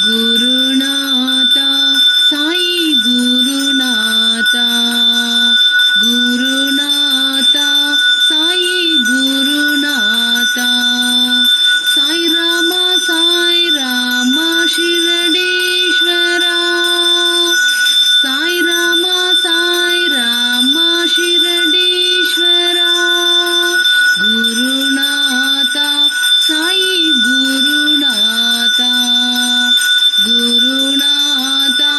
गुरुनाथा साई गुरुनाथा गुरुनाथा साई गुरुनाथा साई रामा शिरडीश्वरा साई रामा शिरडीश्वरा गुरुनाथा साई गुरुनाथा गुरुनाथा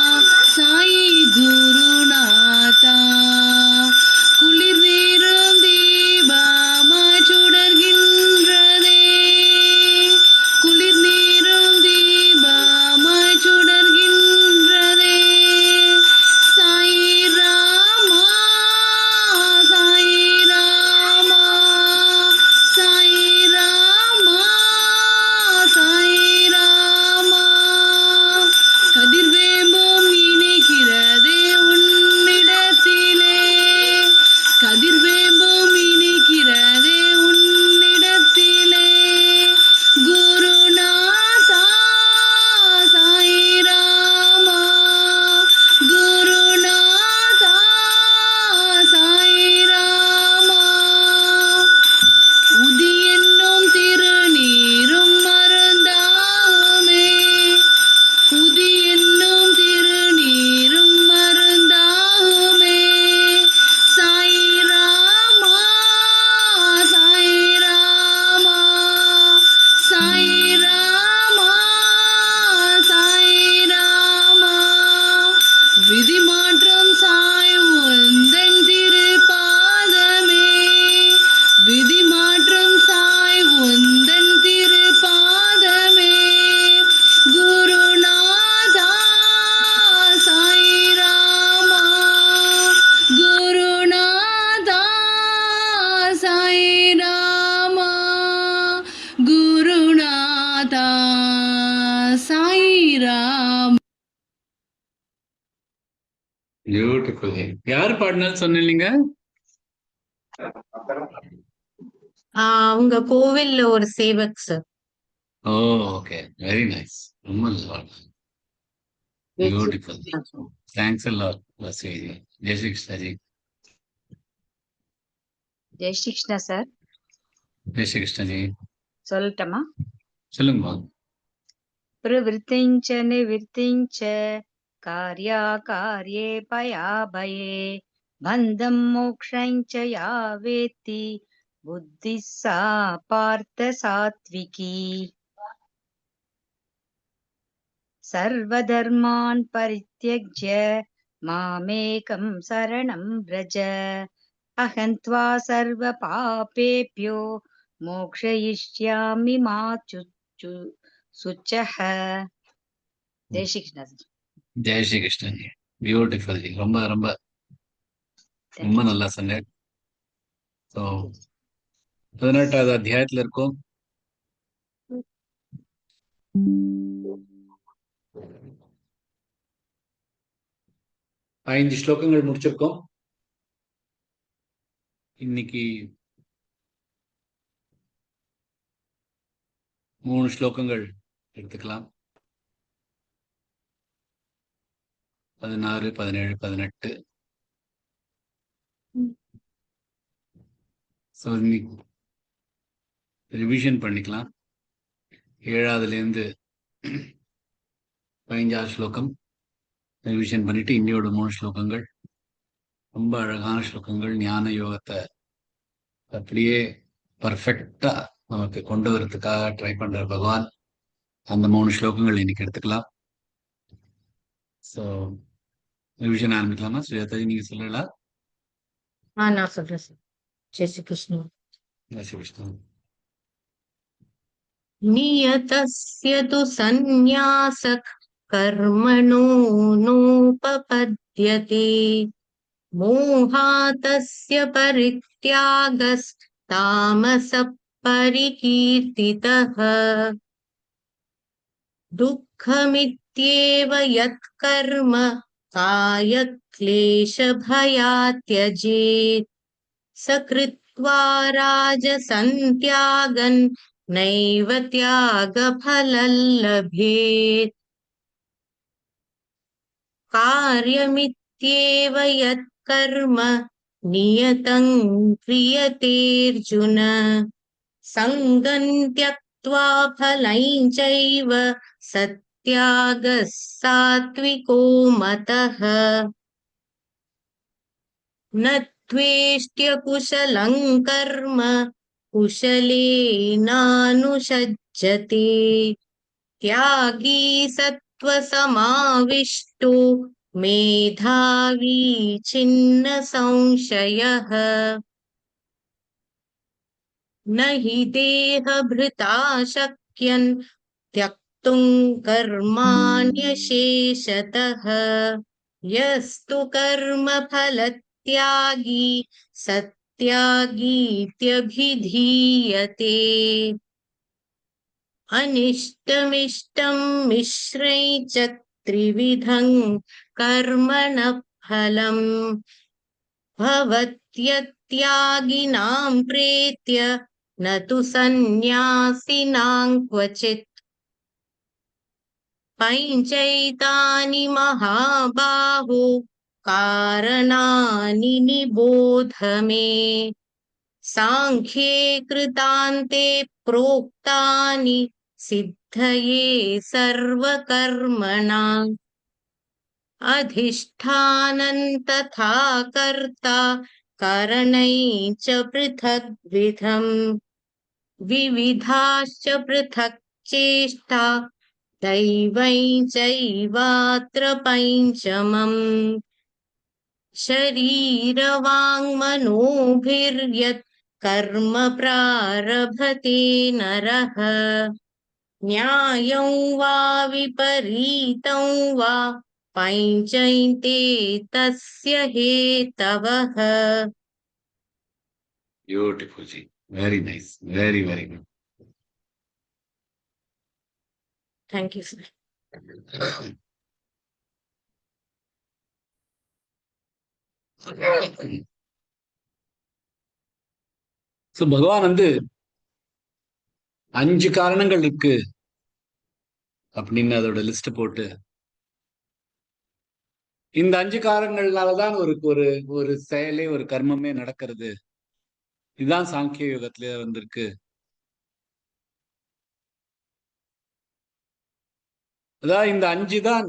साई गुरुनाथा குளிர் நேரம் தீபமாய் சுடர்கின்றதே குளிர் நேரம் தீபமாய் சுடர்கின்றதே சாய் ராமா சாய் ராமா சாய் ராமா சாய் ராமா கதிர்வேம்பும் இணைக்கிறதே உன்னிடத்திலே கதிர்வேம்பும் இணைக்கிறதே உன்னிடத்திலே குருநாதா சாய் ராமா குருநாதா சாய் ராமா உதி என்னும் திருநீரும் மருந்தாமே உதி என்னும் திருநீரும் மருந்தாமே சாய் ராமா சாய் ராமா சாய் ராமா சாய் ராமா விதி மாற்றம் சாய் உந்தன் திருப்பாதமே விதி மாற்றம் சாய் உந்தன் திருப்பாதமே குருநாதா சாய் ராமா குருநாதா சாய் ராமா குருநாதா சாய் ராமா. பியூட்டிஃபுல். யாரு பாடினாலும் சொன்னீங்க? அவங்க கோவில்ல ஒரு சேவக் sir. Oh okay, very nice. ரொம்ப நல்லா. பியூட்டிஃபுல். தேங்க்ஸ் a lot வசீதி. ஜெய் ஸ்ரீ கிருஷ்ணாஜி. ஜெய் ஸ்ரீ கிருஷ்ணா சார். ஜெய் ஸ்ரீ கிருஷ்ணாஜி. சொல்லட்டுமா? சொல்லுங்கம்மா. பிரவிருத்திஞ்ச நிவிருத்திஞ்ச கார்யா கார்யே பயாபயே பந்தம் மோக்ஷஞ்ச யா வேத்தி புத்தி சா பார்த்த சாத்விகி சர்வதர்மான் பரித்யஜ்ய மாமேகம் சரணம் வ்ரஜ அஹம் த்வா சர்வ பாபேப்யோ மோக்ஷயிஷ்யாமி மா சுச்சஹ. ஜெய் ஸ்ரீ கிருஷ்ணா சார். ஜெய் ஸ்ரீ கிருஷ்ணாஜி. பியூட்டிஃபுல். ரொம்ப ரொம்ப ரொம்ப நல்லா சொன்னேன். ஸோ 18வது அத்தியாயத்துல இருக்கோம். ஐந்து ஸ்லோகங்கள் முடிச்சிருக்கோம். இன்னைக்கு 3 ஸ்லோகங்கள் எடுத்துக்கலாம். 16, 17, 18. ஸோ இன்னைக்கு ரிவிஷன் பண்ணிக்கலாம். 7வதுலேருந்து 15 ஸ்லோகம் ரிவிஷன் பண்ணிட்டு இன்னையோட 3 ஸ்லோகங்கள் ரொம்ப அழகான ஸ்லோகங்கள். ஞான யோகத்தை அப்படியே பர்ஃபெக்டா நமக்கு கொண்டு வரதுக்காக ட்ரை பண்ற பகவான். அந்த 3 ஸ்லோகங்கள் இன்னைக்கு எடுத்துக்கலாம். ஸோ ரிவிஷன் ஆரம்பிக்கலாமா? சுஜாதாஜி நீங்க சொல்லலாம். நான் சொல்றேன் சார். ஜெய் ஸ்ரீ கிருஷ்ணா. ஜெய் ஸ்ரீ கிருஷ்ணா. நியதஸ்ய து சந்நியாசக் கர்மணோ நோபபத்யதே மோஹாதஸ்ய பரித்யாகஸ் தாமசப் பரிகீர்த்திதः துக்கமித்யேவ कार्यमित्येव यत्कर्म कायक्लेशभयात् त्यजेत् स कृत्वा राजसं त्यागन् नैव त्यागफलं लभेत् कार्यमित्येव यत्कर्म नियतं क्रियतेऽर्जुन सङ्गं त्यक्त्वा फलं चैव सत्यागः सात्विको मतः न त्वेष्ट्य कुशलं कर्म कुशलेनानुषज्यते त्यागी सत्त्वसमाविष्टो मेधावी छिन्न संशयः न हि देहभृता शक्यन् त्यक्तुं कर्माण्यशेषतः यस्तु कर्मफलत्यागी सत्यागीत्यभिधीयते अनिष्टमिष्टं मिश्रै च त्रिविधं कर्मणः फलम् भवत्यत्यागिनां प्रेत्य न तु सन्न्यासिनां क्वचित् पञ्चैतानि महाबाहो कारणानि निबोध मे साङ्ख्ये कृतान्ते प्रोक्तानि सिद्धये सर्वकर्मणाम् अधिष्ठानं तथा कर्ता करणै च पृथग्विधम् विविधाश्च पृथक् चेष्टा दैवै चैवात्र पञ्चमम् शरीरवाङ्मनोभिर्यत् कर्म प्रारभते नरः न्यायं वा विपरीतं वा पञ्चैते तस्य हेतवः Beautiful ji. Very nice. Very, very good. Thank you, sir. So பகவான் வந்து 5 காரணங்கள் இருக்கு அப்படின்னு அதோட லிஸ்ட் போட்டு இந்த 5 காரணங்கள்னாலதான் ஒரு ஒரு ஒரு செயலே ஒரு கர்மமே நடக்கிறது. இதுதான் சாங்கிய யுகத்துல வந்திருக்கு. அதாவது இந்த 5 தான்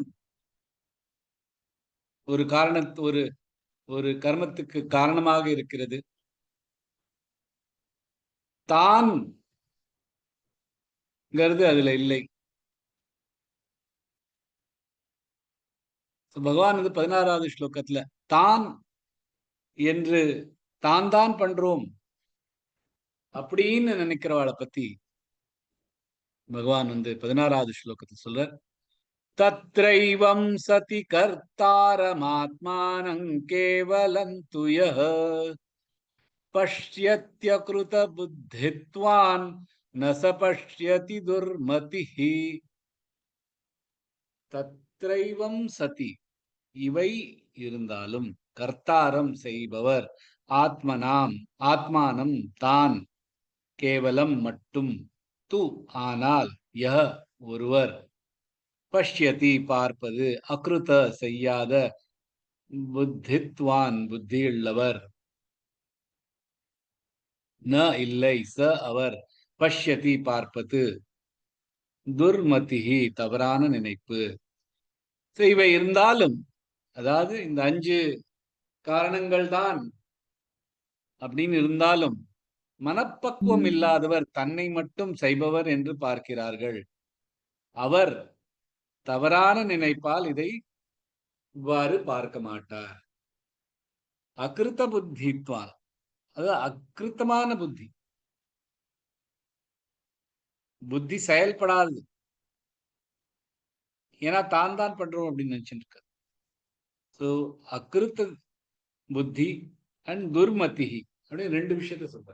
ஒரு ஒரு ஒரு கர்மத்துக்கு காரணமாக இருக்கிறது. தான்ங்கிறது அதுல இல்லை. பகவான் வந்து 16வது ஸ்லோகத்துல தான் என்று தான் பண்றோம் அப்படின்னு நினைக்கிறவாளை பத்தி பகவான் வந்து 16வது ஸ்லோகத்தை சொல்ற தத்ரைவம் சதி கர்த்தாரமாத்மானங் கேவலம் துயஹ பஷ்யத்யக்ருத புத்தித்வான் ந ச பஷ்யதி துர்மதிஹி. தத்ரைவம் சதி இவை இருந்தாலும் கர்த்தாரம் செய்பவர் ஆத்மானம் தான் கேவலம் மட்டும் து ஆனால் யஹ ஒருவர் பஷ்யதி பார்ப்பது அக்ருத செய்யாத புத்தித்வான் புத்தியுள்ளவர் ந இல்லை ச அவர் பஷ்யதி பார்ப்பது துர்மதிஹி தவறான நினைப்பு. இவை இருந்தாலும் அதாவது இந்த 5 காரணங்கள் தான் அப்படின்னு இருந்தாலும் மனப்பக்குவம் இல்லாதவர் தன்னை மட்டும் செய்பவர் என்று பார்க்கிறார்கள். அவர் தவறான நினைப்பால் இதை இவ்வாறு பார்க்க மாட்டார். அகிருத்த புத்தித்வான் அதாவது அகிருத்தமான புத்தி, புத்தி செயல்படாது. ஏன்னா தான் பண்றோம் அப்படின்னு நினைச்சுட்டு இருக்க. சோ அகிருத்த புத்தி அண்ட் துர்மதிஹி அப்படின்னு 2 விஷயத்த சொல்ற.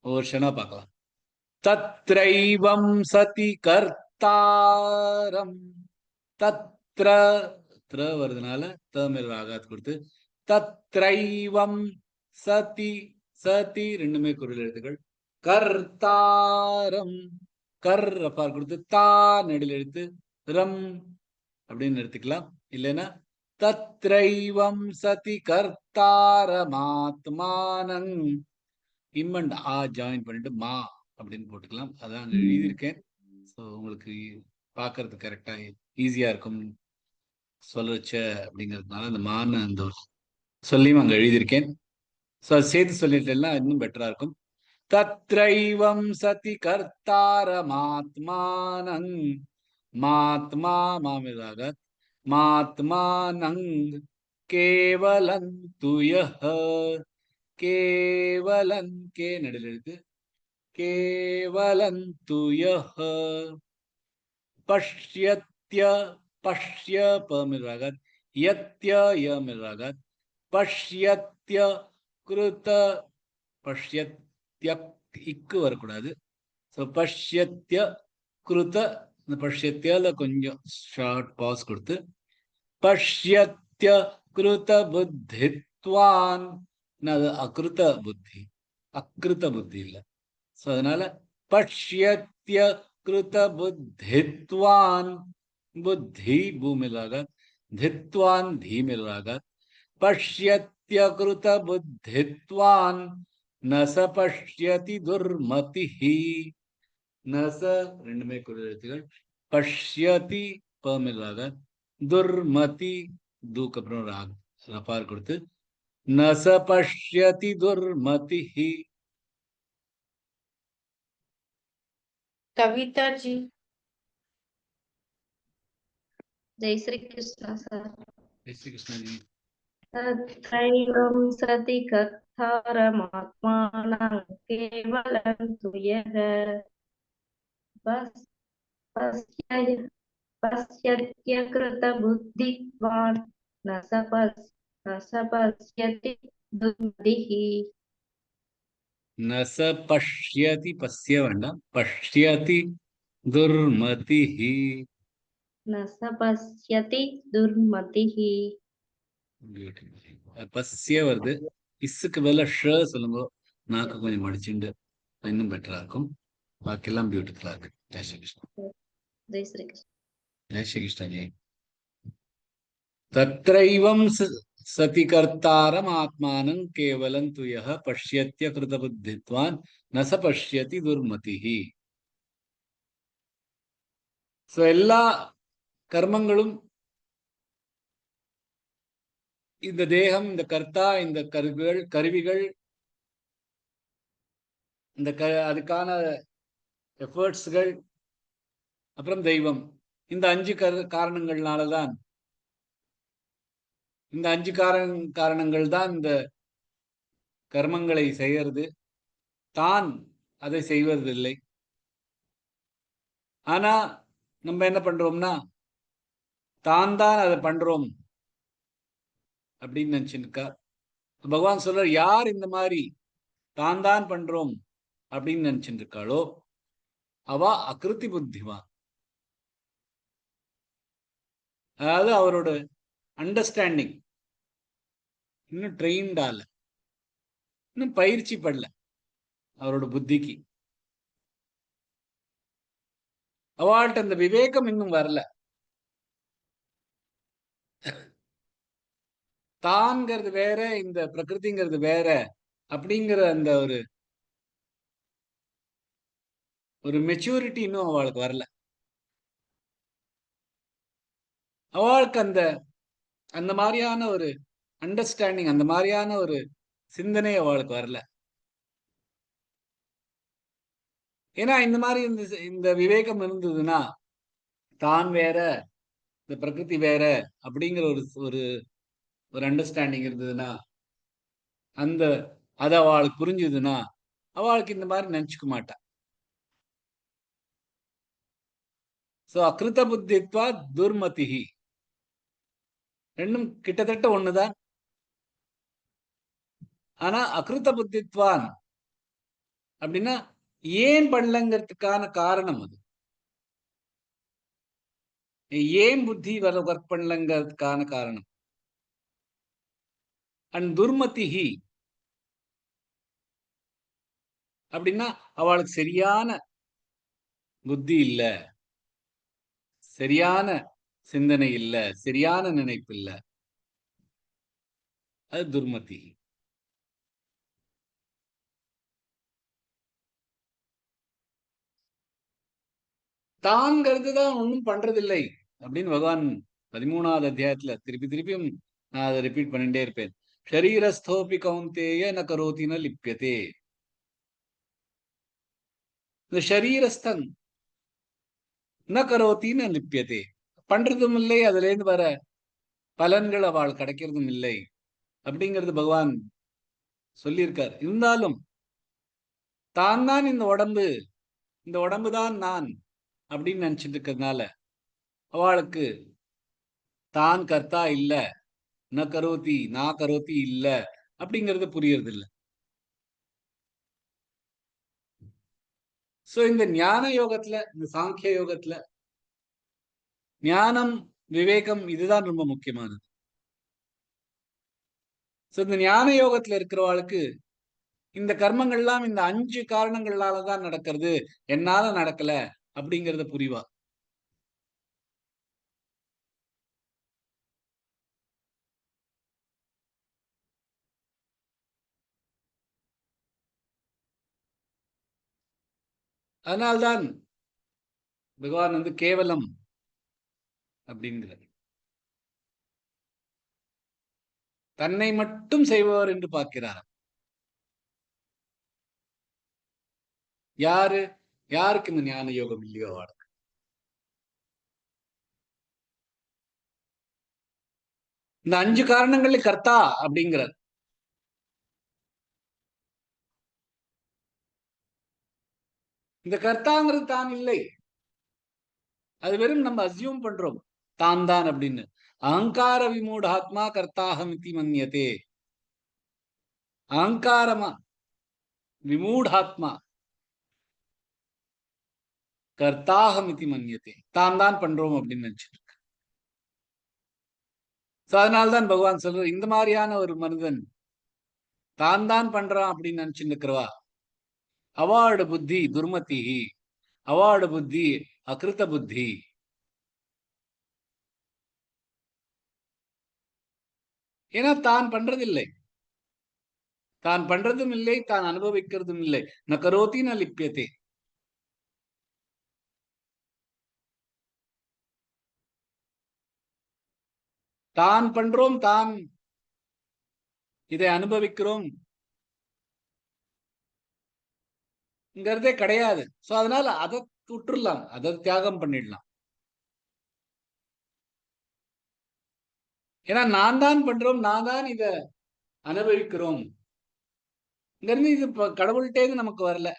ஒவ்வொரு ஷனா பார்க்கலாம். தத்ரைவம் சதி கர்த்தாரம். தத்ர த்ர வருதுனால தமிழ் ராகாத் கொடுத்து தத்ரைவம் சதி, சதி ரெண்டுமே குரல் எழுத்துக்கள். கர்த்தாரம், கர் அப்பார் கொடுத்து தா நெடில் எழுத்து ரம் அப்படின்னு எடுத்துக்கலாம். இல்லைன்னா தத்ரைவம் சதி கர்த்தாரமாத்மானங், இம் அண்ட் ஆ ஜாயின் பண்ணிட்டு மா அப்படின்னு போட்டுக்கலாம். அதான் அங்க எழுதியிருக்கேன். ஸோ உங்களுக்கு பார்க்கறதுக்கு கரெக்டா ஈஸியா இருக்கும் சொல்லச்ச அப்படிங்கிறதுனால அந்த மான அந்த சொல்லியும் அங்க எழுதியிருக்கேன். ஸோ அது சேர்த்து சொல்லிட்டேன்னா இன்னும் பெட்டரா இருக்கும். தத்ரைவம் சதி கர்த்தாரமாத்மானங், மாத்மா மாமிதாக மாத்மானங் கேவலந்து யஹ, கேவலன் கே நடுவில் எழுத்து கேவலந்து யஹ, பஷ்யத்ய பஷ்ய பமிராகத், யத்ய யமிராகத், பஷ்யத்ய கிருத, பஷ்யத்ய இக்கு வரக்கூடாது. ஸோ பஷ்யத்ய கிருத, இந்த பஷ்யத்யால கொஞ்சம் ஷார்ட் பாஸ் கொடுத்து பஷ்யத்ய கிருத புத்தித்வான், அது அகிருத புத்தி, அகிருத புத்தி இல்லை. ஸோ அதனால பஷ்யத்ய கிருத புத்தித்வான், புத்தி பூமிலாக धित्वान धीमिरागा, पश्यत्य कृत बुद्धित्वान न स पश्यति दुर्मतिहि, न स ரெண்டு மே குரல் எழுத்துக்கள். பஷ்யதி பமிலாக, துர்மதி தூக்கு அப்புறம் ராக் ரபார் கொடுத்து न स पश्यति दुर्मतिहि. कविता जी। जय श्री कृष्ण सर। जय श्री कृष्ण जी। तत्रैवं सति कर्तारमात्मानं केवलं तु यः पश्यत्यकृतबुद्धित्वान् न स पश्यति दुर्मतिः। न स पश्यति, पश्य வேண்டாம், पश्यति दुर्मतिः, न स पश्यति दुर्मतिः. பஸ்ய வருது, இஸ்ஸுக்கு பதிலா ஷ சொல்லுங்க, நாக்கு கொஞ்சம் மடிச்சுண்டு இன்னும் பெட்டரா இருக்கும். பாக்கெல்லாம் பியூட்டிஃபுல்லா இருக்கு. ஜெய் ஸ்ரீ கிருஷ்ணா. जय श्री कृष्ण। जय श्री कृष्ण जी। तत्रैवं सति कर्तारम आत्मानं केवलं तु यः पश्यत्य कृतबुद्धित्वान् न स पश्यति दुर्मतिः. சோ எல்லா கர்மங்களும் இந்த தேகம், இந்த கர்த்தா, இந்த கருவிகள், இந்த அதுக்கான எஃபர்ட்ஸ்கள், அப்புறம் தெய்வம், இந்த 5 காரணங்கள்னாலதான், இந்த 5 காரணங்கள் தான் இந்த கர்மங்களை செய்யறது. தான் அதை செய்வதில்லை. ஆனா நம்ம என்ன பண்றோம்னா, தான் அதை பண்றோம் அப்படின்னு நினைச்சுருக்கா. பகவான் சொல்ற, யார் இந்த மாதிரி தான் பண்றோம் அப்படின்னு நினைச்சுட்டு இருக்காளோ அவ அகிருதி புத்திவான். அதாவது அவரோட அண்டர்ஸ்டாண்டிங் இன்னும் ட்ரெயின்ட் ஆல, இன்னும் பயிற்சி படல அவரோட புத்திக்கு. அவள்கிட்ட அந்த விவேகம் இன்னும் வரல. தான்ங்கிறது வேற, இந்த பிரகிருதிங்கிறது வேற அப்படிங்கிற அந்த ஒரு மெச்சூரிட்டி இன்னும் அவளுக்கு வரல. அவளுக்கு அந்த மாதிரியான ஒரு அண்டர்ஸ்டாண்டிங், அந்த மாதிரியான ஒரு சிந்தனை அவளுக்கு வரல. ஏன்னா இந்த மாதிரி இந்த விவேகம் இருந்ததுன்னா, தான் வேற, இந்த பிரகிருதி வேற அப்படிங்கிற ஒரு அண்டர்ஸ்டாண்டிங் இருந்ததுன்னா, அது அவளுக்கு புரிஞ்சுதுன்னா, அவளுக்கு இந்த மாதிரி நினைச்சுக்க மாட்டா. சோ அகிருத புத்தித்வா துர்மதிஹி, ரெண்டும் கிட்டத்தட்ட ஒண்ணுதான். ஆனா அகிருத புத்தித்வான் அப்படின்னா ஏன் பண்ணலங்கிறதுக்கான காரணம் அது. ஏன் புத்தி ஒர்க் பண்ணலங்கிறதுக்கான காரணம். அண்ட் துர்மதிஹி அப்படின்னா அவளுக்கு சரியான புத்தி இல்ல, சரியான சிந்தனை இல்ல, சரியான நினைப்பு இல்ல, அது துர்மதி. தான்ங்கிறது தான் ஒன்றும் பண்றதில்லை அப்படின்னு பகவான் 13வது அத்தியாயத்துல திருப்பி திருப்பியும் நான் அதை ரிப்பீட் பண்ணிட்டே இருப்பேன். ஷரீரஸ்தோபி கௌந்தேய ந கரோதி ந லிப்யதே. இந்த ஷரீரஸ்தன் ந கரோதி ந லிப்யதே, பண்றதும் இல்லை, அதுல இருந்து வர பலன்கள் அவள் கிடைக்கிறதும் இல்லை அப்படிங்கிறது பகவான் சொல்லியிருக்கார். இருந்தாலும் தான் தான் இந்த உடம்பு தான் நான் அப்படின்னு நினைச்சிட்டு இருக்கிறதுனால அவளுக்கு தான் கர்த்தா இல்ல, ந கரோதி நான் கரோதி இல்ல அப்படிங்கிறது புரியறது இல்லை. சோ இந்த ஞான யோகத்துல, இந்த சாங்கிய யோகத்துல ஞானம் விவேகம் இதுதான் ரொம்ப முக்கியமானது. சோ இந்த ஞான யோகத்துல இருக்கிறவாளுக்கு இந்த கர்மங்கள்லாம் இந்த 5 காரணங்களாலதான் நடக்கிறது, என்னால நடக்கல அப்படிங்கறத புரிவா. அதனால்தான் பகவான் கேவலம் அப்படிங்கிறார். தன்னை மட்டும் செய்பவர் என்று பார்க்கிறார். யாருக்கு இந்த ஞான யோகம் இல்லையோ அவளுக்கு. இந்த 5 காரணங்கள்ல கர்த்தா அப்படிங்கிறார். இந்த கர்த்தாங்கிறது தான் இல்லை, அது வெறும் நம்ம அசியூம் பண்றோம் தான் தான் அப்படின்னு. அகங்கார விமூடாத்மா கர்த்தாஹமிதி மன்யதே. அகங்காரமா விமூடாத்மா கர்த்தாஹமிதி மன்யதே, தான் தான் பண்றோம் அப்படின்னு நினைச்சிட்டு இருக்கு. அதனால்தான் பகவான் சொல்ற, இந்த மாதிரியான ஒரு மனிதன் தான் தான் பண்றான் அப்படின்னு நினைச்சுட்டு இருக்கிறவா அவளோட புத்தி துர்மதி, அவளோட புத்தி அகிருத்த புத்தி. ஏன்னா தான் பண்றதில்லை, தான் பண்றதும் இல்லை, தான் அனுபவிக்கிறதும் இல்லை. ந கரோதி ந லிப்யதே. தான் பண்றோம், தான் இதை அனுபவிக்கிறோம் கிடையாது. சோ அதனால அதை விட்டுறலாம், அதை தியாகம் பண்ணிடலாம். ஏன்னா நான் தான் பண்றோம், நான் தான் இத அனுபவிக்கிறோம். இது கடவுள்கிட்டே நமக்கு வரல,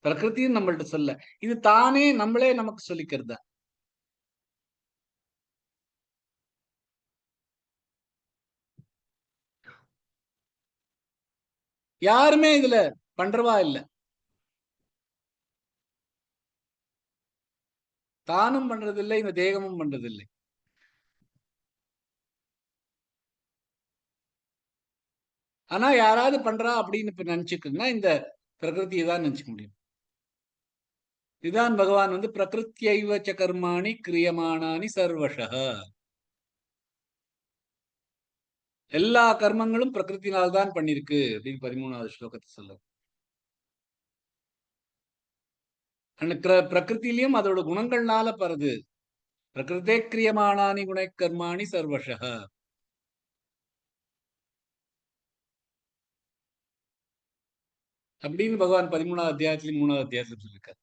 பிரகிருத்தியும் நம்மள்ட்ட சொல்ல, இது தானே நம்மளே நமக்கு சொல்லிக்கிறதா. யாருமே இதுல பண்றவா இல்ல, தானும் பண்றதில்லை, இந்த தேகமும் பண்றதில்லை. ஆனா யாராவது பண்றா அப்படின்னு இப்ப நினைச்சுக்குன்னா இந்த பிரகிருத்தியை தான் நினைச்சுக்க முடியும். இதுதான் பகவான் பிரகிருத்தியைவ ச கர்மாணி கிரியமானானி சர்வஷः. எல்லா கர்மங்களும் பிரகிருத்தினால்தான் பண்ணிருக்கு அப்படின்னு 13வது ஸ்லோகத்தை சொல்ல. பிரகிருத்திலையும் அதோட குணங்கள்னால பருது. பிரகிருத்தே கிரியமானானி குண கர்மாணி சர்வஷः அப்படின்னு பகவான் 13வது அத்தியாயத்திலும் 3வது அத்தியாயத்திலும் சொல்லியிருக்காரு.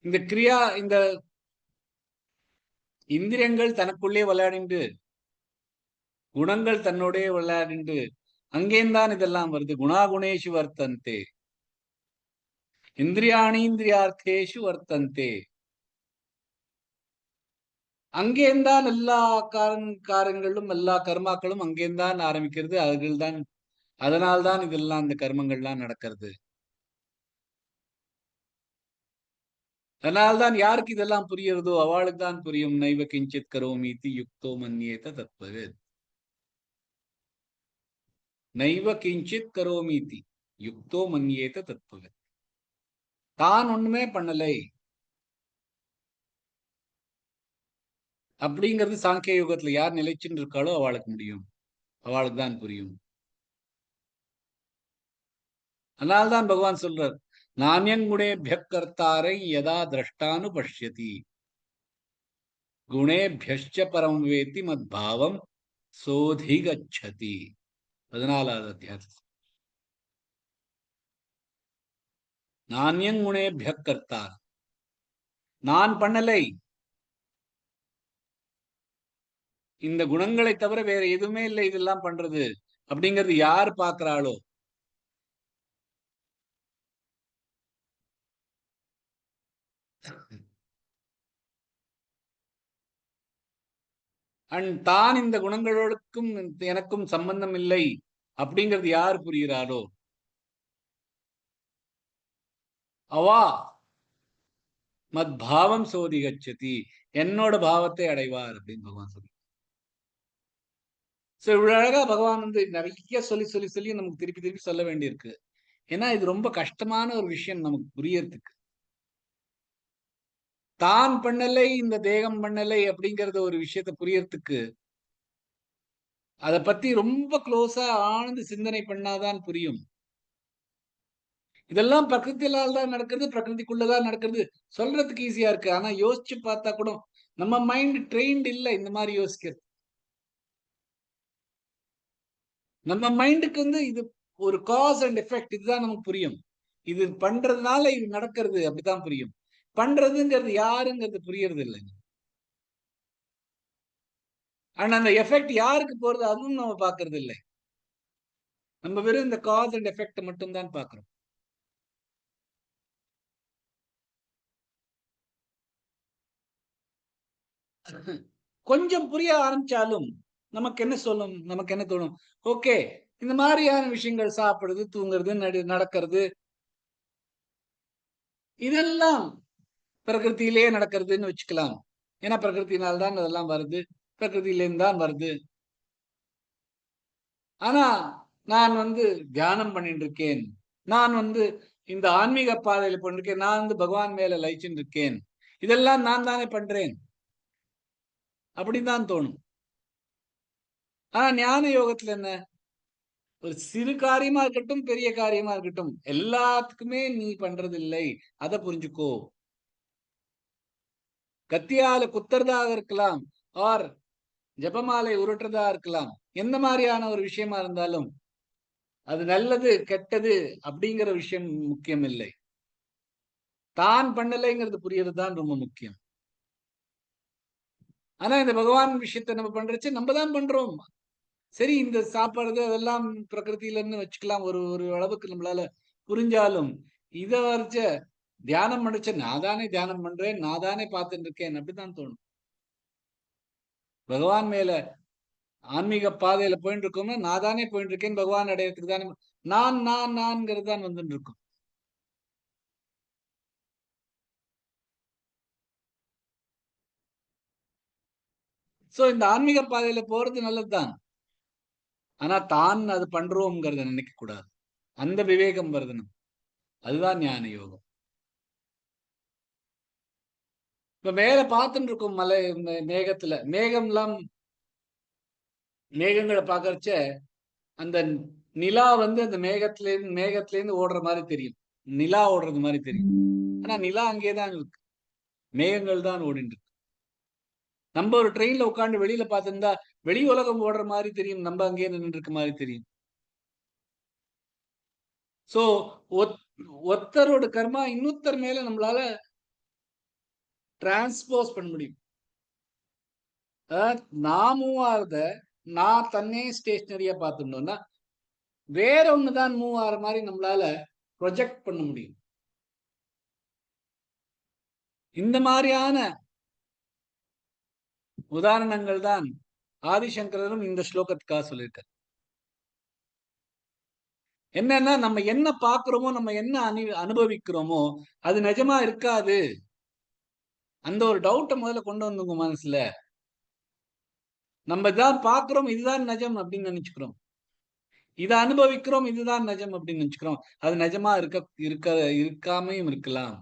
இந்த கிரியா, இந்த இந்திரியங்கள் தனக்குள்ளே விளையாடிண்டு, குணங்கள் தன்னோடே விளையாடிண்டு, அங்கேந்தான் இதெல்லாம் வருது. குணாகுணேஷு வர்த்தந்தே, இந்திரியாணி இந்திரியார்த்தேஷு வர்த்தந்தே. அங்கேந்தான் எல்லா காரங்களும் எல்லா கர்மாக்களும் அங்கேந்தான் ஆரம்பிக்கிறது. அதனால்தான் இதெல்லாம் இந்த கர்மங்கள்லாம் நடக்கிறது. அதனால்தான் யாருக்கு இதெல்லாம் புரியுறதோ அவளுக்கு தான் புரியும். நைவ கிஞ்சித் கரோமீதி யுக்தோ மன்யேத தத்வவேத். நைவ கிஞ்சித் கரோமீதி யுக்தோ மன்யேத தத்வவேத். தான் ஒண்ணுமே பண்ணலை அப்படிங்கிறது சாங்கிய யுகத்துல யார் நிலைச்சுன்னு இருக்காளோ அவளுக்கு முடியும், அவளுக்கு தான் புரியும். அதனால்தான் பகவான் சொல்றார், நானியங்குணேபிய கர்த்தாரை யதா திரஷ்டானு பஷ்யதி குணேபியश्च பரம் வேத்தி மத்பாவம் சோதிகச்சதி. 14வது அத்தியாயம். நானியங்குணேபிய கர்த்தார், நான் பண்ணலை, இந்த குணங்களை தவிர வேற எதுவுமே இல்லை இதெல்லாம் பண்றது அப்படிங்கிறது யார் பார்க்கிறாளோ அண்ட் தான் இந்த குணங்களோடுக்கும் எனக்கும் சம்பந்தம் இல்லை அப்படிங்கிறது யார் புரிகிறாரோ அவா மத் பாவம் சோதிகச்சதி, என்னோட பாவத்தை அடைவார் அப்படின்னு பகவான் சொல்லி. சோ இவ்வளவு அழகா பகவான் நிறைய சொல்லி சொல்லி சொல்லி நமக்கு திருப்பி திருப்பி சொல்ல வேண்டியிருக்கு. ஏன்னா இது ரொம்ப கஷ்டமான ஒரு விஷயம் நமக்கு புரியறதுக்கு. தான் பண்ணலை, இந்த தேகம் பண்ணலை அப்படிங்கறத ஒரு விஷயத்த புரியறதுக்கு அதை பத்தி ரொம்ப க்ளோஸா ஆழ்ந்து சிந்தனை பண்ணாதான் புரியும். இதெல்லாம் பிரகிருத்தியால் தான் நடக்கிறது, பிரகிருதிக்குள்ளதான் நடக்கிறது சொல்றதுக்கு ஈஸியா இருக்கு. ஆனா யோசிச்சு பார்த்தா கூட நம்ம மைண்ட் ட்ரெயின்ட் இல்லை இந்த மாதிரி யோசிக்கிறது. நம்ம மைண்டுக்கு இது ஒரு காஸ் அண்ட் எஃபெக்ட், இதுதான் நமக்கு புரியும். இது பண்றதுனால இது நடக்கிறது அப்படித்தான் புரியும். பண்றதுங்கிறது யாருங்கிறது புரியறது இல்லை. ஆனா அந்த எஃபெக்ட் யாருக்கு போறது அதுவும் நம்ம பாக்குறது இல்லை. நம்ம வெறும் இந்த காஸ் அண்ட் எஃபெக்ட் மட்டும் தான் பாக்குறோம். கொஞ்சம் புரிய ஆரம்பிச்சாலும் நமக்கு என்ன சொல்லும், நமக்கு என்ன தோணும், ஓகே இந்த மாதிரியான விஷயங்கள் சாப்பிடுறது, தூங்குறது, நடக்கிறது இதெல்லாம் பிரகிருத்திலேயே நடக்கிறதுன்னு வச்சுக்கலாம். ஏன்னா பிரகிருத்தினால்தான் அதெல்லாம் வருது, பிரகிருத்திலேருந்து தான் வருது. ஆனா நான் தியானம் பண்ணிட்டு இருக்கேன், நான் இந்த ஆன்மீக பாதையில பண்ணிருக்கேன், நான் பகவான் மேல லயிச்சுட்டு இருக்கேன், இதெல்லாம் நான் தானே பண்றேன் அப்படின்தான் தோணும். ஆனா ஞான யோகத்துல என்ன, ஒரு சிறு காரியமா இருக்கட்டும் பெரிய காரியமா இருக்கட்டும் எல்லாத்துக்குமே நீ பண்றது இல்லை, அதை புரிஞ்சுக்கோ. கத்தியால குத்துறதாக இருக்கலாம், ஆர் ஜபமாலை உருட்டுறதா இருக்கலாம், எந்த மாதிரியான ஒரு விஷயமா இருந்தாலும் அது நல்லது கெட்டது அப்படிங்கிற விஷயம் முக்கியம் இல்லை. தான் பண்ணலைங்கிறது புரியறது தான் ரொம்ப முக்கியம். ஆனா இந்த பகவான் விஷயத்தை நம்ம பண்றச்சு நம்ம தான் பண்றோம். சரி இந்த சாப்பாடு அதெல்லாம் பிரகிருத்திலன்னு வச்சுக்கலாம், ஒரு ஒரு அளவுக்கு நம்மளால புரிஞ்சாலும் இத வரைச்ச தியானம் பண்ணிச்ச நான் தானே தியானம் பண்றேன், நான் தானே பார்த்துட்டு இருக்கேன் அப்படித்தான் தோணும். பகவான் மேல ஆன்மீக பாதையில போயிட்டு இருக்கோம்னா நான் தானே போயிட்டு இருக்கேன், பகவான் அடையறதுக்கு தானே நான்ங்கிறது தான் வந்துட்டு இருக்கும். சோ இந்த ஆன்மீக பாதையில போறது நல்லதுதான். ஆனா தான் அது பண்றோம்ங்கிறத நினைக்க கூடாது. அந்த விவேகம் வருது நம்ம. அதுதான் ஞான யோகம். இப்ப மேல பார்த்துட்டு இருக்கும் மலை மேகத்துல மேகம்லாம் மேகங்களை பாக்கறச்ச அந்த நிலா அந்த மேகத்துல இருந்து ஓடுற மாதிரி தெரியும், நிலா ஓடுறது மாதிரி தெரியும். ஆனா நிலா அங்கேதான் இருக்கு, மேகங்கள் தான் ஓடிட்டு இருக்கு. நம்ம ஒரு ட்ரெயின்ல உட்காந்து வெளியில பார்த்திருந்தா வெளி உலகம் ஓடுற மாதிரி தெரியும், நம்ம அங்கேயே நின்று இருக்க மாதிரி தெரியும். சோ ஒருத்தரோட கர்மா இன்னொருத்தர் மேல நம்மளால டிரான்ஸ்போஸ் பண்ண முடியும். நான் மூவ் ஆகுறத நான் தன்னே ஸ்டேஷனரியா பார்த்துட்டோம்னா வேற ஒண்ணுதான் மூவ் ஆகிற மாதிரி நம்மளால ப்ரொஜெக்ட் பண்ண முடியும். இந்த மாதிரியான உதாரணங்கள் தான் ஆதிசங்கரரும் இந்த ஸ்லோகத்துக்காக சொல்லியிருக்கார். என்னன்னா, நம்ம என்ன பார்க்கிறோமோ, நம்ம என்ன அனுபவிக்கிறோமோ அது நிஜமா இருக்காது. அந்த ஒரு டவுட்டை முதல்ல கொண்டு வந்துங்க மனசுல. நம்ம இதான் பார்க்கிறோம், இதுதான் நிஜம் அப்படின்னு நினைச்சுக்கிறோம். இதை அனுபவிக்கிறோம், இதுதான் நிஜம் அப்படின்னு நினைச்சுக்கிறோம். அது நிஜமா இருக்காமையும் இருக்கலாம்.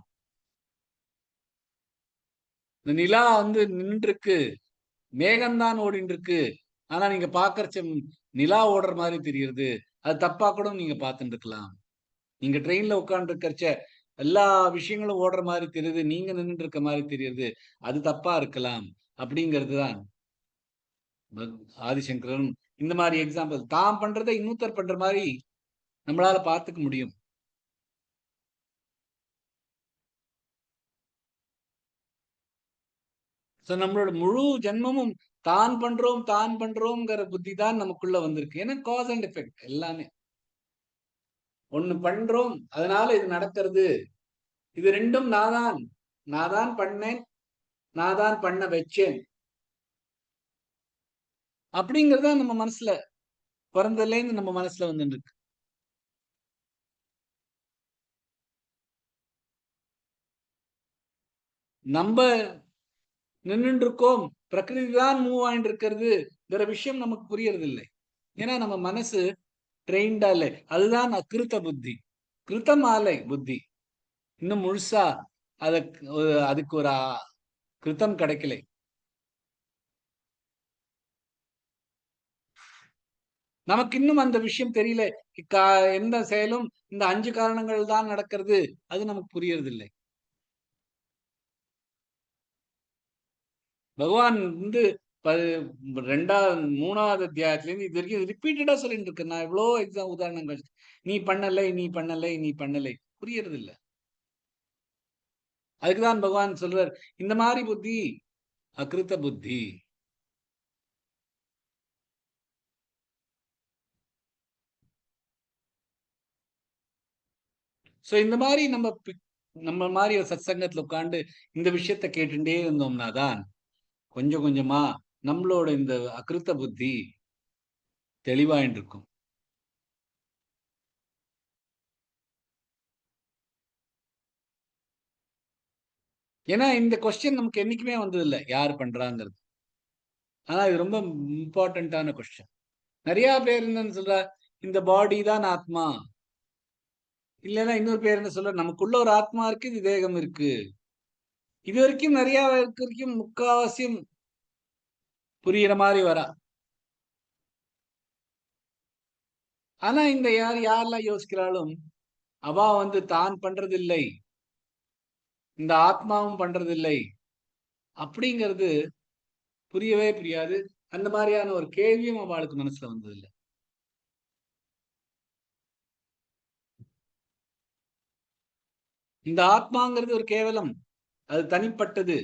இந்த நிலா வந்து நின்று இருக்கு, மேகம்தான் ஓடிட்டு இருக்கு. ஆனா நீங்க பாக்குறச்ச நிலா ஓடுற மாதிரி தெரியுது. அது தப்பா கூட நீங்க பார்த்துட்டு இருக்கலாம். நீங்க ட்ரெயின்ல உட்கார்ந்து இருக்கிறச்ச எல்லா விஷயங்களும் ஓடுற மாதிரி தெரியுது, நீங்க நின்று இருக்க மாதிரி தெரியுது. அது தப்பா இருக்கலாம். அப்படிங்கிறது தான் ஆதிசங்கரன் இந்த மாதிரி எக்ஸாம்பிள். தான் பண்றதை இன்னொருத்தர் பண்ற மாதிரி நம்மளால பார்த்துக்க முடியும். நம்மளோட முழு ஜென்மமும் தான் பண்றோம்ங்கிற புத்தி தான் நமக்குள்ள வந்திருக்கு. ஏன்னா காஸ் அண்ட் எஃபெக்ட் எல்லாமே ஒண்ணு பண்றோம், அதனால இது நடக்கிறது. இது ரெண்டும் நான் தான் பண்ணேன், நான் தான் பண்ண வச்சேன் அப்படிங்கறத நம்ம மனசுல பிறந்ததுல இருந்து நம்ம மனசுல வந்து இருக்கு. நம்ம நின்று இருக்கோம், பிரகிருதி தான் மூவ் ஆயிட்டு இருக்கிறதுங்கிற விஷயம் நமக்கு புரியறது இல்லை. ஏன்னா நம்ம மனசு ட்ரெயின்டா இல்லை. அதுதான் அகிருத்த புத்தி. கிருத்தமாலை புத்தி இன்னும் முழுசா அதுக்கு ஒரு கிருத்தம் கிடைக்கலை. நமக்கு இன்னும் அந்த விஷயம் தெரியல. எந்த செயலும் இந்த 5 காரணங்கள் தான் நடக்கிறது, அது நமக்கு புரியறது இல்லை. பகவான் வந்து 3வது அத்தியாயத்திலிருந்து இது வரைக்கும் ரிப்பீட்டடா சொல்லிட்டு இருக்கு. நான் எவ்வளோ உதாரணங்கள், நீ பண்ணலை, புரியறது இல்லை. அதுக்குதான் பகவான் சொல்றார், இந்த மாதிரி புத்தி அகிருத்த புத்தி. சோ இந்த மாதிரி நம்ம மாதிரி ஒரு சத்சங்கத்துல உட்கார்ந்து இந்த விஷயத்த கேட்டுட்டே இருந்தோம்னா தான் கொஞ்சம் கொஞ்சமா நம்மளோட இந்த அகிருத்த புத்தி தெளிவாயிட்டு இருக்கும். ஏன்னா இந்த கொஸ்டின் நமக்கு என்னைக்குமே வந்தது இல்லை, யார் பண்றாங்கிறது. ஆனா இது ரொம்ப இம்பார்ட்டன்டான கொஸ்டின். நிறைய பேர் என்னன்னு சொல்ற, இந்த பாடி தான் ஆத்மா, இல்லைன்னா இன்னொரு பேர் என்ன சொல்ற, நமக்குள்ள ஒரு ஆத்மா இருக்கு, இது தேகம் இருக்கு. இது வரைக்கும் நிறைய வரைக்கும் முக்காவாசியம் புரியுற மாதிரி வரா. ஆனா இந்த யாரெல்லாம் யோசிக்கிறாலும் அவ வந்து தான் பண்றதில்லை, இந்த ஆத்மாவும் பண்றதில்லை அப்படிங்கிறது புரியவே புரியாது. அந்த மாதிரியான ஒரு கேள்வியும் அவளுக்கு மனசுல வந்ததில்லை. இந்த ஆத்மாங்கிறது ஒரு கேவலம், அது தனிப்பட்டது,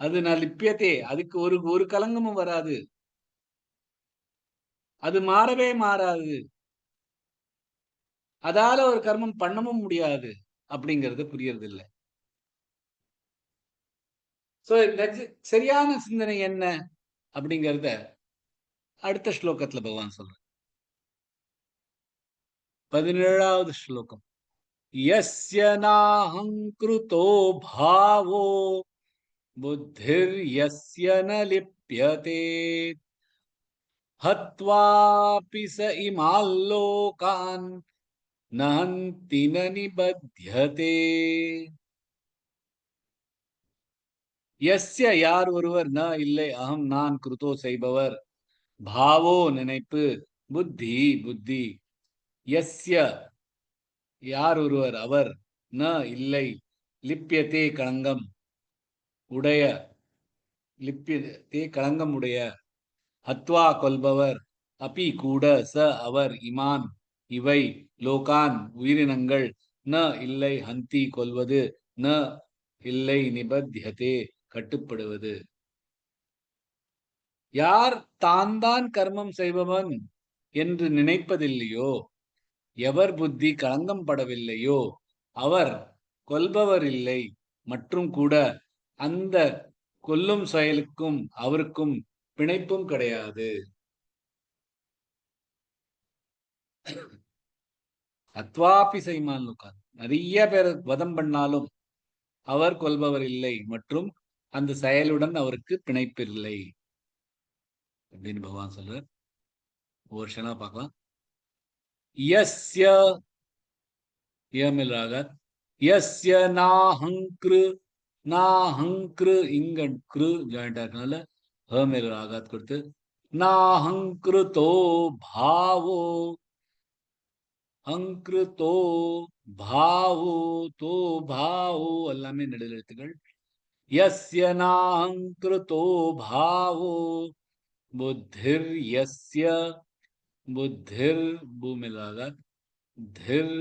அது நான் லிப்பியத்தே, அதுக்கு ஒரு கலங்கமும் வராது, அது மாறவே மாறாது, அதால ஒரு கர்மம் பண்ணவும் முடியாது அப்படிங்கிறது புரியறது இல்லை. சரியான சிந்தனை என்ன அப்படிங்கிறத அடுத்த ஸ்லோகத்துல பகவான் சொல்ற. 17வது ஸ்லோகம். யஸ்ய நாஹங்கிருதோ பாவோ புத்திர்யஸ்ய ந லிப்யதே ஹத்வாபி ச இமால் லோகான் நஹந்தி ந நிபத்யதே. யஸ்ய யார் ஒருவர், ந இல்லை, அகம் நான், கிருதோ செய்பவர், பாவோ நினைப்பு, புத்தி யஸ்ய யார் ஒருவர், அவர், ந இல்லை, லிப்யத்தே களங்கம் உடைய, லிப்யத்தே களங்கம் உடைய, ஹத்வா கொல்பவர், அபி கூட, ச அவர், இமான் இவை, லோகான் உயிரினங்கள், ந இல்லை, ஹந்தி கொல்வது, ந இல்லை, நிபத்யதே கட்டுப்படுவது. யார் தான் கர்மம் செய்பவன் என்று நினைப்பதில்லையோ, எவர் புத்தி களங்கம் படவில்லையோ அவர் கொல்பவர் இல்லை, மற்றும் கூட அந்த கொல்லும் செயலுக்கும் அவருக்கும் பிணைப்பும் கிடையாது. அத்வாபி சைமான் லோகான், நிறைய பேர் வதம் பண்ணாலும் அவர் கொல்பவர் இல்லை மற்றும் அந்த செயலுடன் அவருக்கு பிணைப்பு இல்லை அப்படின்னு பகவான் சொல்றார். ஒவ்வொரு க்ஷணா பார்க்கலாம். யஸ்ய யமில் ராகாத், யஸ்ய நாஹங்க்ரு நாஹங்க்ரு, இங்க க்ரு ஜாயிண்டா இருக்கனால ஹமில் ராகாத் கொடுத்து நாஹங்க்ருதோ பாவோ, அங்கிருதோ பாவோ, தோ பாவோ எல்லாமே நடுவில் எழுத்துக்கள். யஸ்ய நாஹங்க்ருதோ பாவோ புத்திர் யஸ்ய, புத்திர் பூமிலாகாத், திர்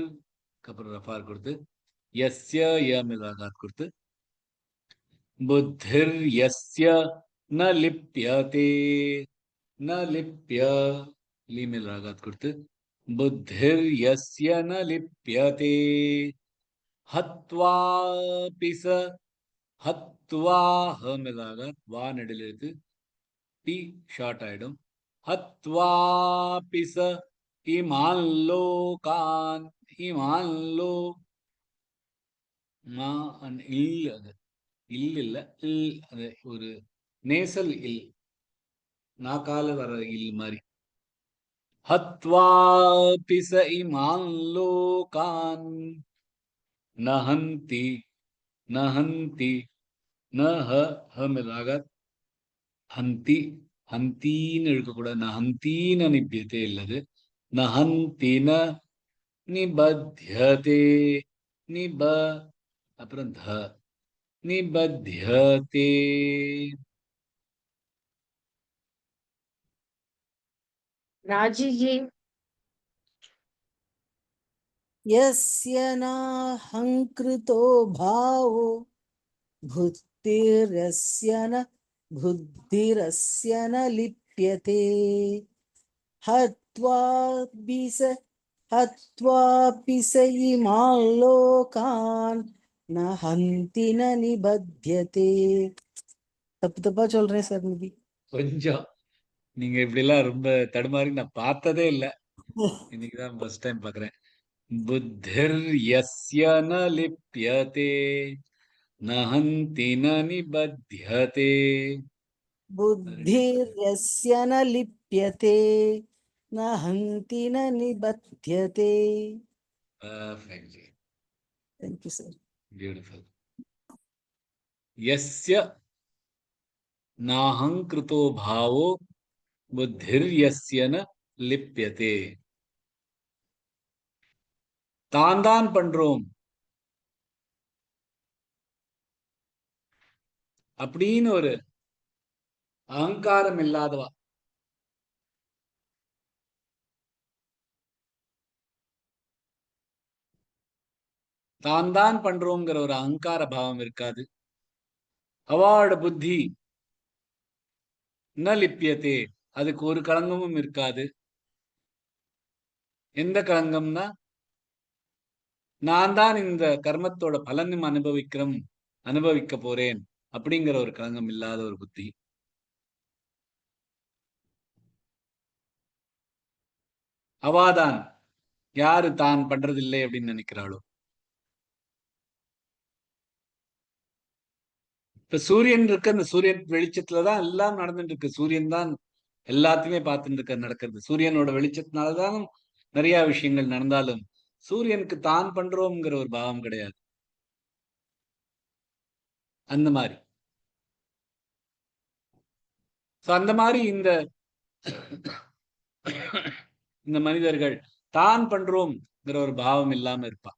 அப்புறம் ரஃபார் கொடுத்து யஸ்ய யமிலாகாத் கொடுத்து புத்திர் யஸ்ய ந லிப்யதே, ந லிப்ய லீமில் ராகாத் கொடுத்து புத்திர் யஸ்ய ந லிப்யதே ஹத்வாபி ச, ஹத்வா ஹமில் ராகாத், வா நெடில் எழுத்து, பி ஷார்ட் ஆயிடும். ஹத்வாபி ச இமான் லோகான், இமான் லோ மா இல், அது இல் இல்ல, இல் அது ஒரு நேசல் இல், நாக்கால வர இல் மாதிரி. ஹத்வாபி ச இமான் லோகான் நஹந்தி, நஹந்தி நஹ ஹமில் ராகாத், ஹந்தி ஹந்தீன்னு எழுக்கக்கூடாது, நஹந்தீன நிபியத்தே இல்லது, நஹந்தின நிபத்யதே, நிப அப்புறம் த நிபத்யதே. ராஜிஜி. यस्य नाहङ्कृतो भावो बुद्धिरस्य न लिप्यते हत्वापि स इमान् लोकान् न हन्ति न निबध्यते. தப்பு தப்பா சொல்றேன் சார். மேபி கொஞ்சம் நீங்க இப்படி எல்லாம் ரொம்ப தடுமாறி நான் பார்த்ததே இல்லை, இன்னைக்குதான் ஃபர்ஸ்ட் டைம் பாக்குறேன். புத்திர் யஸ்ய ந லிப்யதே நஹந்தி ந நிபத்யதே. बुद्धिर्यस्य न लिप्यते न हन्ति न निबध्यते. Perfect. Thank you, sir. Beautiful. यस्य नाहंकृतो भावो बुद्धिर्यस्य न लिप्यते. தான் பண்றோம் அப்படின்னு ஒரு அகங்காரம் இல்லாதவா, தான் பண்றோங்கிற ஒரு அகங்கார பாவம் இருக்காது. அவளோட புத்தி ந லிப்பியத்தே, அதுக்கு ஒரு களங்கமும் இருக்காது. எந்த களங்கம்னா, நான் தான் இந்த கர்மத்தோட பலனும் அனுபவிக்க போறேன் அப்படிங்கிற ஒரு களங்கம் இல்லாத ஒரு புத்தி. அவாதான் யாரு தான் பண்றதில்லை அப்படின்னு நினைக்கிறாளோ. இப்ப சூரியன் இருக்கு, அந்த சூரியன் வெளிச்சத்துலதான் எல்லாம் நடந்துட்டு இருக்கு. சூரியன் தான் எல்லாத்தையுமே பார்த்துட்டு நடக்கிறது. சூரியனோட வெளிச்சத்தினாலதான் நிறைய விஷயங்கள் நடந்தாலும் சூரியனுக்கு தான் பண்றோம்ங்கிற ஒரு பாவம் கிடையாது. அந்த மாதிரி அந்த மாதிரி இந்த மனிதர்கள் தான் பண்றோம்ங்கிற ஒரு பாவம் இல்லாம இருப்பா.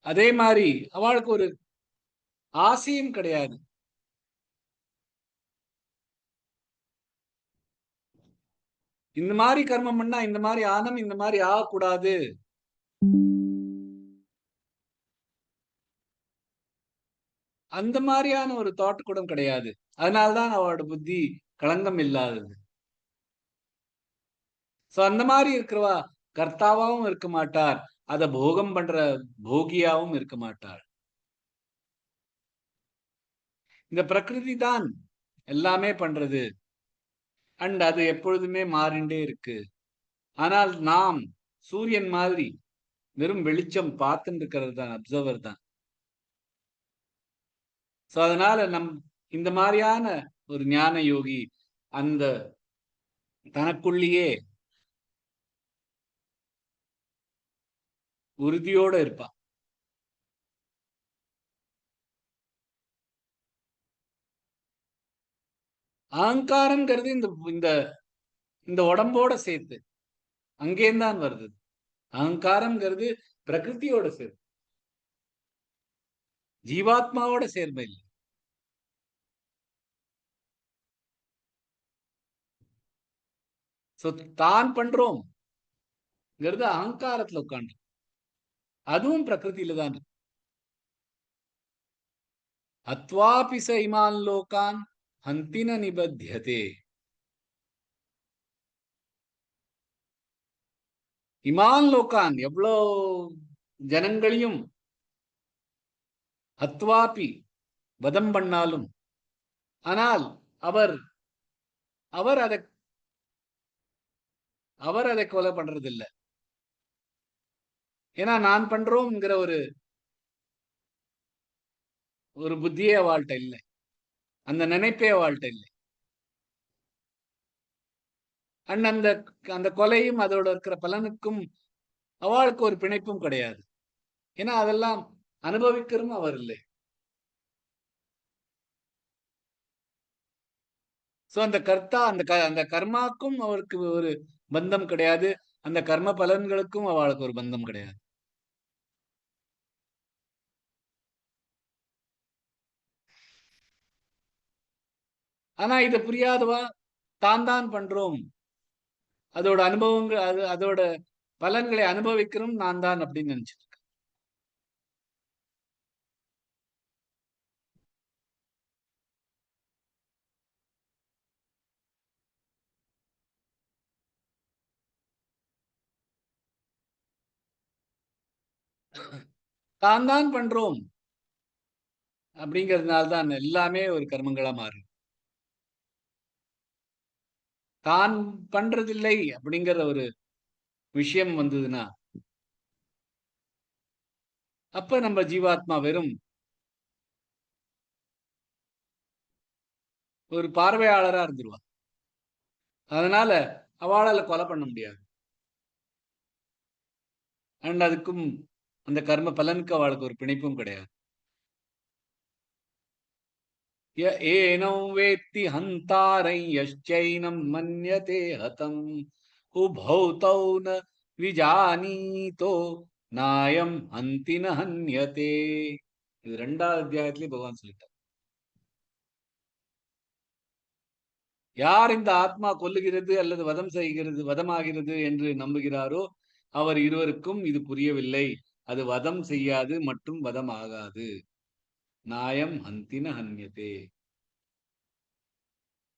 அதே மாதிரி அவளுக்கு ஒரு ஆசையும் கிடையாது. இந்த மாதிரி கர்மம் பண்ணா இந்த மாதிரி ஆனம், இந்த மாதிரி ஆகக்கூடாது, அந்த மாதிரியான ஒரு தாட் கூட கிடையாது. அதனால்தான் அவளோட புத்தி களங்கம் இல்லாதது. சோ அந்த மாதிரி இருக்கிறவா கர்த்தாவாவும் இருக்க மாட்டார், அத போகம் பண்ற போகியாவும் இருக்க மாட்டார். இந்த பிரகிருதி தான் எல்லாமே பண்றது. அண்ட் அது எப்பொழுதுமே மாறிண்டே இருக்கு. ஆனால் நாம் சூரியன் மாதிரி வெறும் வெளிச்சம் பார்த்துட்டு இருக்கிறது தான், அப்சர்வர் தான். சோ அதனால இந்த மாதிரியான ஒரு ஞான யோகி அந்த தனக்குள்ளேயே உறுதியோட இருப்பான். அகங்காரம்ங்கிறது இந்த இந்த இந்த உடம்போட சேர்த்து அங்கேந்தான் வருது. அகங்காரம்ங்கிறது பிரகிருதியோட சேர்த்து, ஜீவாத்மாவோட சேர்மை இல்லை. சோ தான் பண்றோம் அகங்காரத்துல உட்காந்து, அதுவும் பிரகிருதியில தான் இருக்கு. அத்வாபிச இமான் லோகான் ஹந்தின நிபத்தியதே. இமான் லோகான் எவ்வளோ ஜனங்களையும் அத்வாபி வதம் பண்ணாலும், ஆனால் அவர் அவர் அதை அவர் அதை கொலை பண்றது இல்லை. ஏன்னா நான் பண்றோம்ங்கிற ஒரு புத்தியே அவள்கிட்ட இல்லை, அந்த நினைப்பே அவள்கிட்ட இல்லை. அண்ட் அந்த கொலையும் அதோட இருக்கிற பலனுக்கும் அவளுக்கு ஒரு பிணைப்பும் கிடையாது. ஏன்னா அதெல்லாம் அனுபவிக்கிறதும் அவர் இல்லை. சோ அந்த கர்த்தா அந்த கர்மாக்கும் அவருக்கு ஒரு பந்தம் கிடையாது, அந்த கர்ம பலன்களுக்கும் அவளுக்கு ஒரு பந்தம் கிடையாது. ஆனா இதை புரியாதவா தான் பண்றோம், அதோட அனுபவங்கள் அதோட பலன்களை அனுபவிக்கிறோம் நான் தான் அப்படின்னு நினைச்சிட்டு இருக்கேன். தான் பண்றோம் அப்படிங்கிறதுனால தான் எல்லாமே ஒரு கர்மங்களா மாறும். தான் பண்றதில்லை அப்படிங்கிற ஒரு விஷயம் வந்ததுன்னா அப்ப நம்ம ஜீவாத்மா வெறும் ஒரு பார்வையாளரா இருந்துருவா. அதனால அவளால கொலை பண்ண முடியாது. அண்ட் அதுக்கும் அந்த கர்ம பலனுக்கு அவளுக்கு ஒரு பிணைப்பும் கிடையாது. ஏனோ வேத்தி ஹந்தாரை யஷ்சைனம் மன்யதே ஹதம் உபௌ தௌ ந விஜானீதோ நாயம் ஹந்தி ந ஹன்யதே. இது 2வது அத்தியாயத்திலே பகவான் சொல்லிட்டார். யார் இந்த ஆத்மா கொல்லுகிறது அல்லது வதம் செய்கிறது, வதமாகிறது என்று நம்புகிறாரோ அவர் இருவருக்கும் இது புரியவில்லை. அது வதம் செய்யாது மற்றும் வதம் ஆகாது. நாயம் ஹந்தின ஹன்யதே.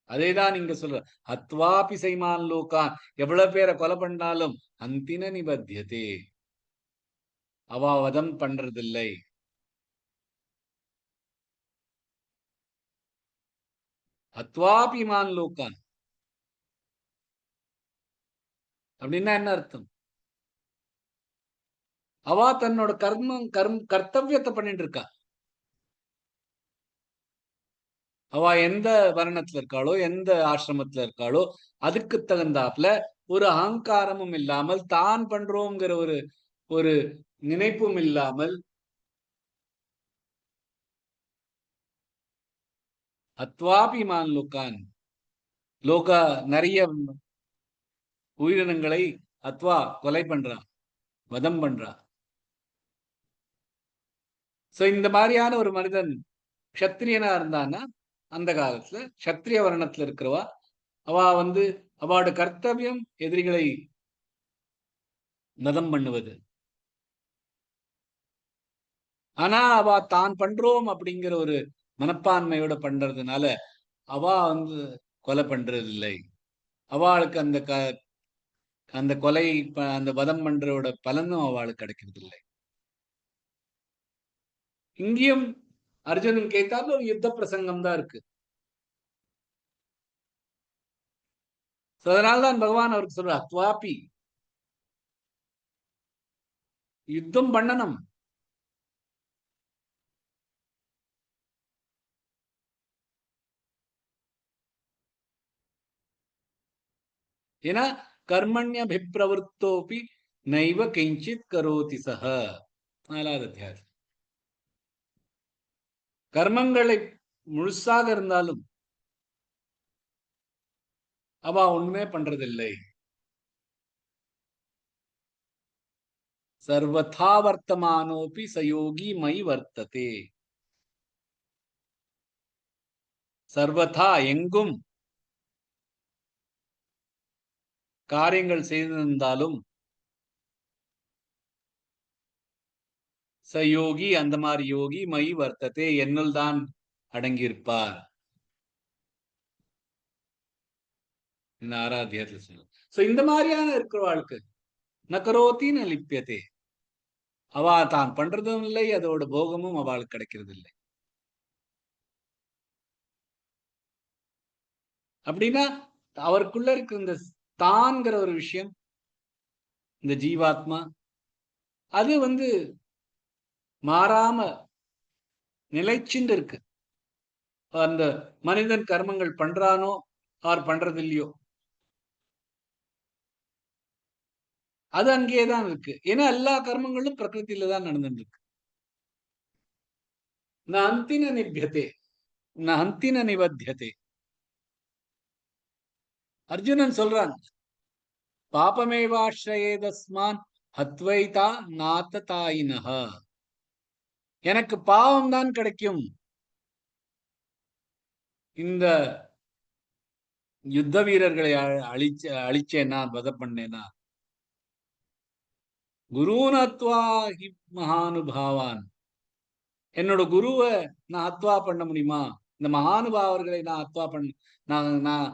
அதேதான் இங்க சொல்ற. அத்வாபி சைமான் லோகான், எவ்வளவு பேரை கொலை பண்ணாலும் ஹந்தின நிபத்தியதே, அவ வதம் பண்றதில்லை. அத்வாபி மான் லோகான் அப்படின்னா என்ன அர்த்தம்? அவ தன்னோட கர்த்தவியத்தை பண்ணிட்டு இருக்கா. அவ எந்த வர்ணத்துல இருக்காளோ, எந்த ஆசிரமத்துல இருக்காளோ, அதுக்கு தகுந்தாப்புல ஒரு அகங்காரமும் இல்லாமல், தான் பண்றோங்கிற ஒரு நினைப்பும் இல்லாமல், அத்வாபி மான் லோகான், லோகா நிறைய உயிரினங்களை அத்வா கொலை பண்றா, வதம் பண்றா. சோ இந்த மாதிரியான ஒரு மனிதன் க்ஷத்திரியனா இருந்தான்னா, அந்த காலத்துல க்ஷத்திரிய வர்ணத்துல இருக்கிறவா அவ அவளோட கர்த்தவியம் எதிரிகளை வதம் பண்ணுவது. ஆனா அவ தான் பண்றோம் அப்படிங்கிற ஒரு மனப்பான்மையோட பண்றதுனால அவ கொலை பண்றது இல்லை. அவளுக்கு அந்த கொலை அந்த வதம் பண்றோட பலனும் அவளுக்கு கிடைக்கிறது இல்லை. இங்கேயும் அர்ஜுனன் கேட்டாலும் ஒரு யுத்த பிரசங்கம் தான் இருக்கு. அதனால்தான் பகவான் அவருக்கு சொல்ற அத்வாபி, யுத்தம் பண்ணணும். ஏன்னா கர்மண்யபிப்ரவருத்தோபி நைவ கிஞ்சித் கரோதி சஹ. 4வது அத்தியாயம். கர்மங்களை முழுசாக இருந்தாலும் அவ ஒண்ணுமே பண்றதில்லை. சர்வதா வர்த்தமானோபி சயோகி மயி வர்த்ததே. சர்வதா எங்கும் காரியங்கள் செய்திருந்தாலும் சயோகி அந்த மாதிரி யோகி மயி வர்த்ததே என்னுள் தான் அடங்கியிருப்பார். இந்த 6வது அத்தியாயத்துல சொல்லுங்க. சோ இந்த மாதிரியான இருக்கிற வாழ்க்கை நகரோத்தி ந லிப்பியதே. அவ தான் பண்றதும் இல்லை, அதோட போகமும் அவளுக்கு கிடைக்கிறது இல்லை. அப்படின்னா அவருக்குள்ள இருக்கிற இந்த தான்கிற ஒரு விஷயம், இந்த ஜீவாத்மா, அது மாறாம நிலைச்சுண்டு இருக்கு. அந்த மனிதன் கர்மங்கள் பண்றானோ ஆர் பண்றது இல்லையோ, அது அங்கேயேதான் இருக்கு. ஏன்னா எல்லா கர்மங்களும் பிரகிருத்தில தான் நடந்துட்டு இருக்கு. ந அந்தின நிபியதே ந அந்தின நிபத்தியதே. அர்ஜுனன் சொல்றான், பாபமேவாஸ்ரயேதஸ்மான் ஹத்வைதா நாததாயினஹ. எனக்கு பாவம் தான் கிடைக்கும். இந்த யுத்த வீரர்களை அழிச்சேன்னா, வதம் பண்ணேன்னா, குருநத்வா ஹி மகானுபாவான், என்னோட குருவை நான் அத்வா பண்ண முடியுமா? இந்த மகானுபாவர்களை நான் அத்வா நான்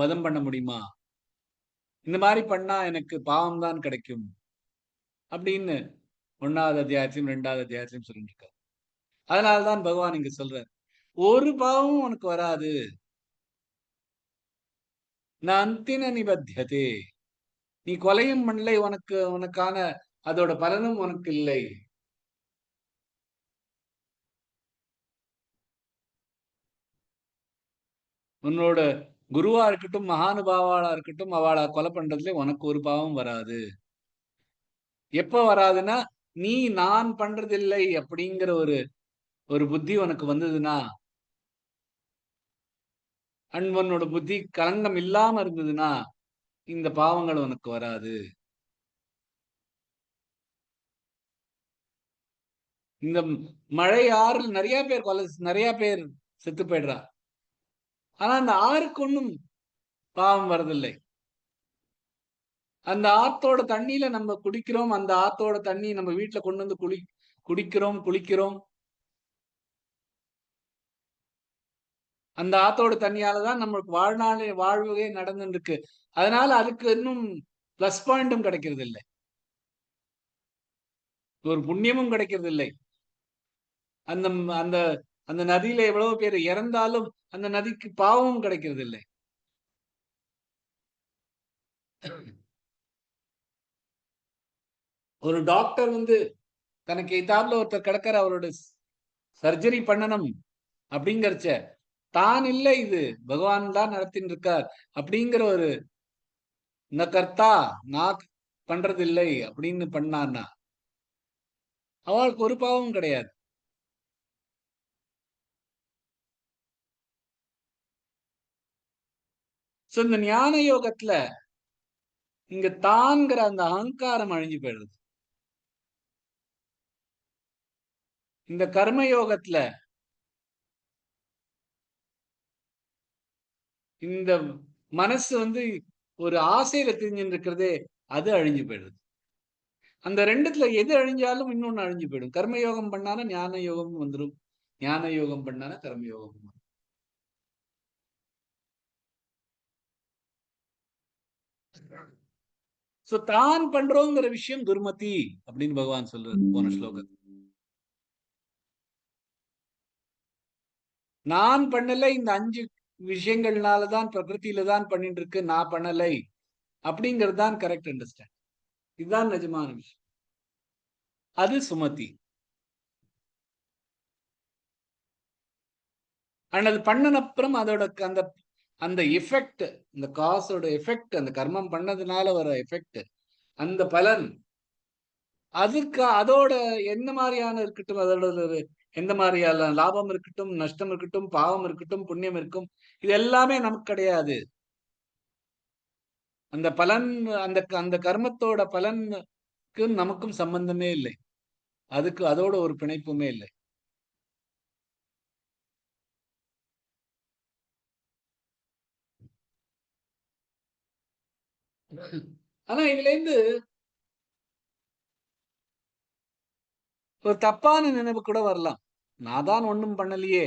வதம் பண்ண முடியுமா? இந்த மாதிரி பண்ணா எனக்கு பாவம் தான் கிடைக்கும் அப்படின்னு 1வது அத்தியாயத்திலும் 2வது அத்தியாயத்திலும் சொல்லிட்டு இருக்காரு. அதனால்தான் பகவான் இங்க சொல்றார், ஒரு பாவமும் உனக்கு வராது. நான் அந்தின நிபத்தியதே. நீ கொலையும் பண்ணலை, உனக்கான அதோட பலனும் உனக்கு இல்லை. உன்னோட குருவா இருக்கட்டும், மகானுபாவாளா இருக்கட்டும், அவளை கொலை பண்றதுல உனக்கு ஒரு பாவம் வராது. எப்ப வராதுன்னா, நீ நான் பண்றதில்லை அப்படிங்கிற ஒரு புத்தி உனக்கு வந்ததுன்னா, உன்னோட புத்தி களங்கம் இல்லாம இருந்ததுன்னா, இந்த பாவங்கள் உனக்கு வராது. இந்த மழை ஆறுல நிறைய பேர் செத்து போயிடுறா. ஆனா அந்த ஆறுக்கு ஒண்ணும் பாவம் வரதில்லை. அந்த ஆத்தோட தண்ணியில நம்ம குடிக்கிறோம். அந்த ஆத்தோட தண்ணி நம்ம வீட்டுல கொண்டு வந்து குடிக்கிறோம், குளிக்கிறோம். அந்த ஆத்தோட தண்ணியாலதான் நம்மளுக்கு வாழ்வே நடந்துட்டு இருக்கு. அதனால அதுக்கு இன்னும் பிளஸ் பாயிண்டும் கிடைக்கிறது இல்லை, ஒரு புண்ணியமும் கிடைக்கிறது இல்லை. அந்த அந்த அந்த நதியில எவ்வளவு பேர் இறந்தாலும் அந்த நதிக்கு பாவமும் கிடைக்கிறது இல்லை. ஒரு டாக்டர் தனக்கு எதிர்த்தாப்புல ஒருத்தர் கிடக்கிற, அவரோட சர்ஜரி பண்ணணும் அப்படிங்கறச்ச, தான் இல்லை, இது பகவான் தான் நடத்தின்னு இருக்கார் அப்படிங்கிற ஒரு கர்த்தா நான் பண்றது இல்லை அப்படின்னு பண்ணான்னா அவளுக்கு ஒரு பாவமும் கிடையாது. இந்த ஞான யோகத்துல இங்க தான்கிற அந்த அகங்காரம் அழிஞ்சு போயிடுது. இந்த கர்ம யோகத்துல இந்த மனசு ஒரு ஆசையில தெரிஞ்சுட்டு இருக்கிறதே, அது அழிஞ்சு போயிடுது. அந்த ரெண்டுத்துல எது அழிஞ்சாலும் இன்னொன்னு அழிஞ்சு போயிடும். கர்ம யோகம் பண்ணாலும் ஞான யோகம் வந்துடும், ஞான யோகம் பண்ணாலும் கர்ம யோகம் வந்துடும். தான் பண்றோங்கிற விஷயம் துர்மதி அப்படின்னு பகவான் சொல்றாரு போன ஸ்லோகத்தில். நான் பண்ணல, இந்த 5 விஷயங்கள்னாலதான் பிரகிருத்தில தான் பண்ணிட்டு இருக்கு, நான் பண்ணலை அப்படிங்கிறது தான் கரெக்ட் அண்டர்ஸ்டாண்ட். இதுதான் நிஜமான விஷயம். அது சுமதி. அண்ட் அது பண்ணனப்புறம் அதோட அந்த அந்த எஃபெக்ட், இந்த காசோட எஃபெக்ட், அந்த கர்மம் பண்ணதுனால வர எஃபெக்ட், அந்த பலன், அதுக்கு அதோட என்ன மாதிரியான இருக்கட்டும், அதோட ஒரு எந்த மாதிரியான லாபம் இருக்கட்டும், நஷ்டம் இருக்கட்டும், பாவம் இருக்கட்டும், புண்ணியம் இருக்கும், இது எல்லாமே நமக்கு கிடையாது. அந்த பலன், அந்த அந்த கர்மத்தோட பலனுக்கு நமக்கும் சம்பந்தமே இல்லை. அதுக்கு அதோட ஒரு பிணைப்புமே இல்லை. ஆனா இதுல இருந்து ஒரு தப்பான நினைவு கூட வரலாம். நான் தான் ஒண்ணும் பண்ணலையே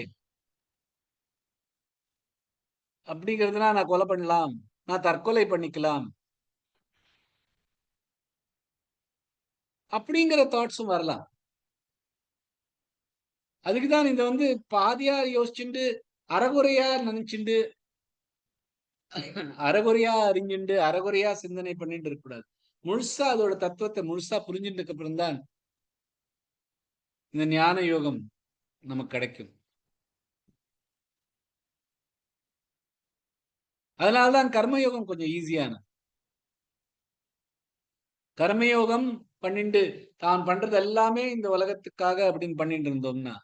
அப்படிங்கிறதுனா நான் கொலை பண்ணலாம், நான் தற்கொலை பண்ணிக்கலாம் அப்படிங்கிற தாட்ஸும் வரலாம். அதுக்குதான் இந்த வந்து பாதியா யோசிச்சுண்டு, அறகுறையா நினைச்சுண்டு, அறகுறையா அறிஞ்சுண்டு, அறகுறையா சிந்தனை பண்ணிட்டு இருக்கக்கூடாது. முழுசா அதோட தத்துவத்தை முழுசா புரிஞ்சுட்டதுக்கு அப்புறம் தான் இந்த ஞான யோகம் நமக்கு கிடைக்கும். அதனால்தான் கர்மயோகம் கொஞ்சம் ஈஸியான. கர்மயோகம் பண்ணிண்டு தான் பண்றது எல்லாமே இந்த உலகத்துக்காக அப்படின்னு பண்ணிட்டு இருந்தோம்னா,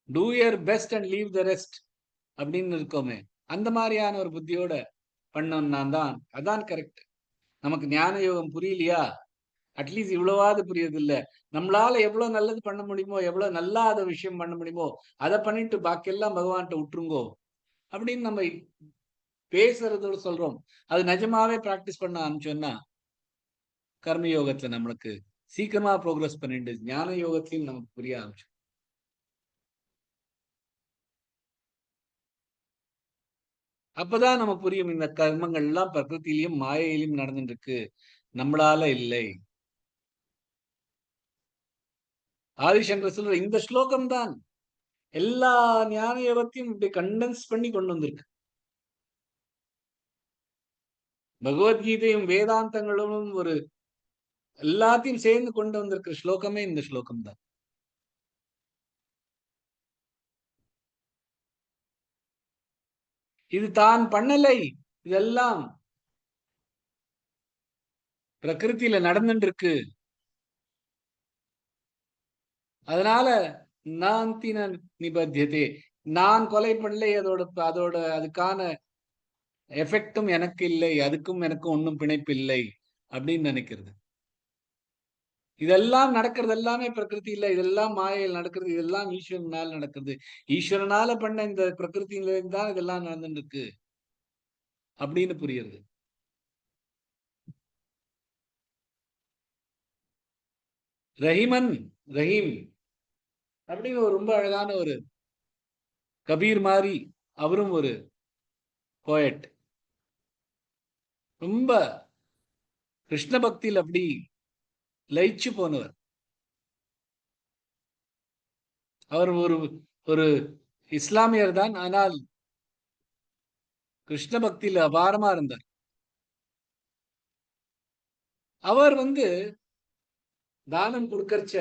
two your best and leave the rest அப்படின்னு இருக்கோமே, அந்த மாதிரியான ஒரு புத்தியோட பண்ணோம்னா தான் அதான் கரெக்ட். நமக்கு ஞான யோகம் புரியலையா, அட்லீஸ்ட் இவ்வளவாவது புரியுது இல்ல, நம்மளால எவ்வளவு நல்லது பண்ண முடியுமோ, எவ்வளவு நல்லாத விஷயம் பண்ண முடியுமோ அதை பண்ணிட்டு பாக்கி எல்லாம் பகவான்கிட்ட விட்டுருங்கோ அப்படின்னு நம்ம பேசுறதோட சொல்றோம். அது நிஜமாவே பிராக்டிஸ் பண்ண ஆரம்பிச்சோம்னா கர்மயோகத்துல நம்மளுக்கு சீக்கிரமா ப்ரோக்ரஸ் பண்ணிட்டு ஞான யோகத்திலையும் நமக்கு புரிய ஆரம்பிச்சு. அப்பதான் நமக்கு புரியும் இந்த கர்மங்கள் எல்லாம் பிரகிருத்திலையும் மாயையிலும் நடந்துட்டு இருக்கு, நம்மளால இல்லை. ஆதிசங்கர் சொல்ற இந்த ஸ்லோகம் தான் எல்லா ஞான யோகத்தையும் இப்படி கண்டென்ஸ் பண்ணி கொண்டு வந்திருக்கு. பகவத்கீதையும் வேதாந்தங்களும் ஒரு எல்லாத்தையும் சேர்ந்து கொண்டு வந்திருக்கிற ஸ்லோகமே இந்த ஸ்லோகம் தான். இது தான் பண்ணலை, இதெல்லாம் பிரகிருத்தில நடந்துட்டு இருக்கு, அதனால நாந்தின நிபத்தியதே, நான் கொலை பண்ணலை, அதோட அதோட அதுக்கான எஃபெக்டும் எனக்கு இல்லை, அதுக்கும் எனக்கும் ஒன்றும் பிணைப்பு இல்லை அப்படின்னு நினைக்கிறது. இதெல்லாம் நடக்கிறது எல்லாமே பிரகிருதி இல்ல, இதெல்லாம் மாயையில் நடக்கிறது, இதெல்லாம் ஈஸ்வரனால நடக்கிறது, ஈஸ்வரனால பண்ண இந்த பிரகிருதியில தான் இதெல்லாம் நடந்துட்டு இருக்கு அப்படின்னு புரியுது. ரஹீமன், ரஹீம் அப்படின்னு ஒரு ரொம்ப அழகான ஒரு கபீர் மாதிரி, அவரும் ஒரு போயட். ரொம்ப கிருஷ்ண பக்தியில் அப்படி லயிச்சு போனவர். அவர் ஒரு ஒரு இஸ்லாமியர் தான், ஆனால் கிருஷ்ண பக்தியில் அபாரமா இருந்தார். அவர் வந்து தானம் கொடுக்கறச்ச